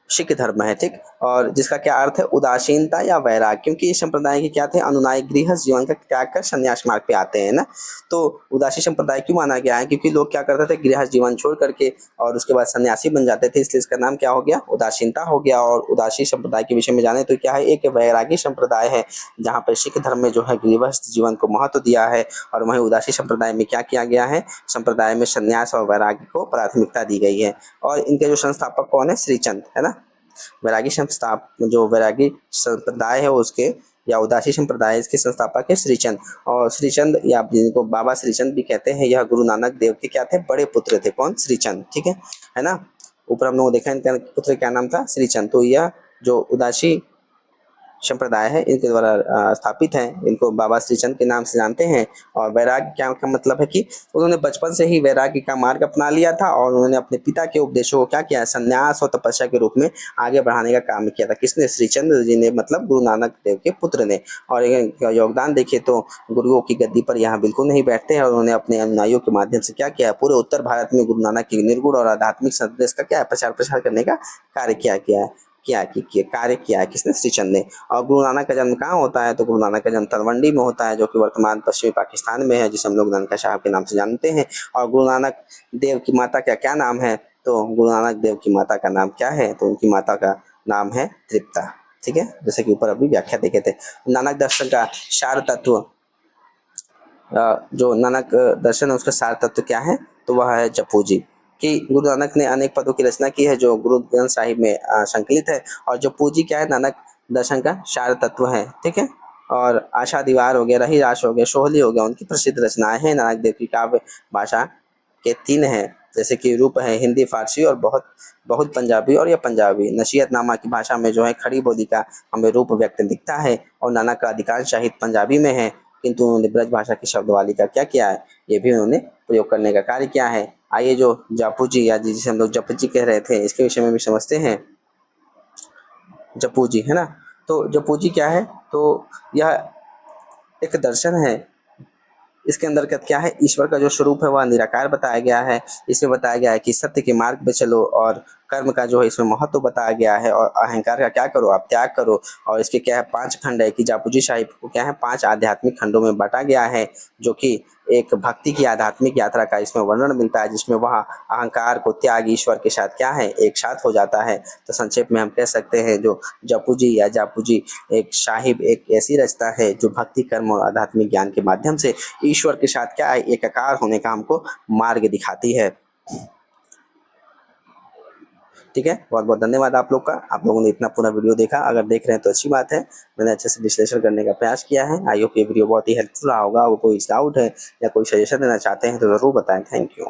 सिख धर्म है। ठीक, और जिसका क्या अर्थ है? उदासीनता या वैराग। क्योंकि इस संप्रदाय के क्या थे? अनुयायी गृहस्थ जीवन का त्याग कर संन्यास मार्ग पे आते हैं ना। तो उदासी संप्रदाय क्यों माना गया है? क्योंकि लोग क्या करते थे? गृहस्थ जीवन छोड़ करके और उसके बाद सन्यासी बन जाते थे, इसलिए इसका नाम क्या हो गया? उदासीनता हो गया। और उदासी संप्रदाय के विषय में जाने तो क्या है? एक वैरागी संप्रदाय है, जहाँ पर सिख धर्म में जो है गृहस्थ जीवन को महत्व दिया है। और वहीं उदासी संप्रदाय में क्या किया गया है? संप्रदाय में संन्यास और वैराग्य को प्राथमिकता दी गई है। और इनके जो संस्थापक कौन है? श्रीचंद है ना। वैरागी जो वैरागी संप्रदाय है उसके, या उदासी संप्रदाय, इसके संस्थापक है श्रीचंद। और श्रीचंद, या जिनको बाबा श्रीचंद भी कहते हैं, यह गुरु नानक देव के क्या थे? बड़े पुत्र थे। कौन? श्रीचंद। ठीक है ना। ऊपर हम लोगों देखा इनका पुत्र क्या नाम था? श्रीचंद। तो यह जो उदासी संप्रदाय है इनके द्वारा स्थापित है। इनको बाबा श्रीचंद के नाम से जानते हैं। और वैराग्य क्या का मतलब है? कि उन्होंने बचपन से ही वैराग्य का मार्ग अपना लिया था, और उन्होंने अपने पिता के उपदेशों को क्या किया? संन्यास और तपस्या के रूप में आगे बढ़ाने का काम किया था। किसने? श्रीचंद जी ने, मतलब गुरु नानक देव के पुत्र ने। और इनका योगदान देखिए तो गुरुओं की गद्दी पर यहाँ बिल्कुल नहीं बैठते हैं, और उन्होंने अपने अनुयायियों के माध्यम से क्या किया? पूरे उत्तर भारत में गुरु नानक के निर्गुण और आध्यात्मिक संदेश का क्या है? प्रचार प्रसार करने का कार्य कार्य किया है। किसने? श्रीचंद ने। और गुरु नानक का जन्म कहाँ होता है? तो गुरु नानक का जन्म तलवंडी में होता है, जो कि वर्तमान पश्चिमी पाकिस्तान में है, जिसे हम लोग नानका साहब के नाम से जानते हैं। और गुरु नानक देव की माता का क्या नाम है? तो गुरु नानक देव की माता का नाम क्या है? तो उनकी माता का नाम है तृप्ता। ठीक है, जैसे कि ऊपर अभी व्याख्या देखे थे। नानक दर्शन का सार तत्व, जो नानक दर्शन है उसका सार तत्व क्या है? तो वह है जपूजी। कि गुरु नानक ने अनेक पदों की रचना की है, जो गुरु ग्रंथ साहिब में संकलित है। और जपूजी क्या है? नानक दर्शन का सार तत्व है। ठीक है, और आशा दीवार हो गया, रही रास हो गया, सोहली हो गया, उनकी प्रसिद्ध रचनाएं हैं। नानक देव की काव्य भाषा के 3 हैं, जैसे कि रूप है हिंदी, फारसी और बहुत बहुत पंजाबी और या पंजाबी। नसीहतनामा की भाषा में जो है खड़ी बोली का हमें रूप व्यक्त दिखता है और नाना का अधिकांश साहित्य पंजाबी में है, किंतु उन्होंने ब्रज भाषा की शब्दावली का क्या किया है, ये भी उन्होंने प्रयोग करने का कार्य किया है। आइए जो जापू जी या जिसे हम लोग जप जी कह रहे थे, इसके विषय में भी समझते हैं। जपू जी है ना, तो जपू जी क्या है, तो यह एक दर्शन है। इसके अंतर्गत क्या है, ईश्वर का जो स्वरूप है वह निराकार बताया गया है। इसमें बताया गया है कि सत्य के मार्ग पे चलो और कर्म का जो है इसमें महत्व बताया गया है, और अहंकार का क्या करो, आप त्याग करो। और इसके क्या है 5 खंड है कि जापूजी साहिब को क्या है 5 आध्यात्मिक खंडों में बांटा गया है, जो कि एक भक्ति की आध्यात्मिक यात्रा का इसमें वर्णन मिलता है, जिसमें वह अहंकार को त्याग ईश्वर के साथ क्या है एक साथ हो जाता है। तो संक्षेप में हम कह सकते हैं जो जपू जी या जापू जी एक साहिब एक ऐसी रचना है जो भक्ति कर्म और आध्यात्मिक ज्ञान के माध्यम से ईश्वर के साथ क्या है एकाकार होने का हमको मार्ग दिखाती है। ठीक है, बहुत बहुत धन्यवाद आप लोग का, आप लोगों ने इतना पूरा वीडियो देखा। अगर देख रहे हैं तो अच्छी बात है, मैंने अच्छे से विश्लेषण करने का प्रयास किया है। आई होप ये वीडियो बहुत ही हेल्पफुल रहा होगा। वो कोई डाउट है या कोई सजेशन देना चाहते हैं तो ज़रूर बताएं। Thank you.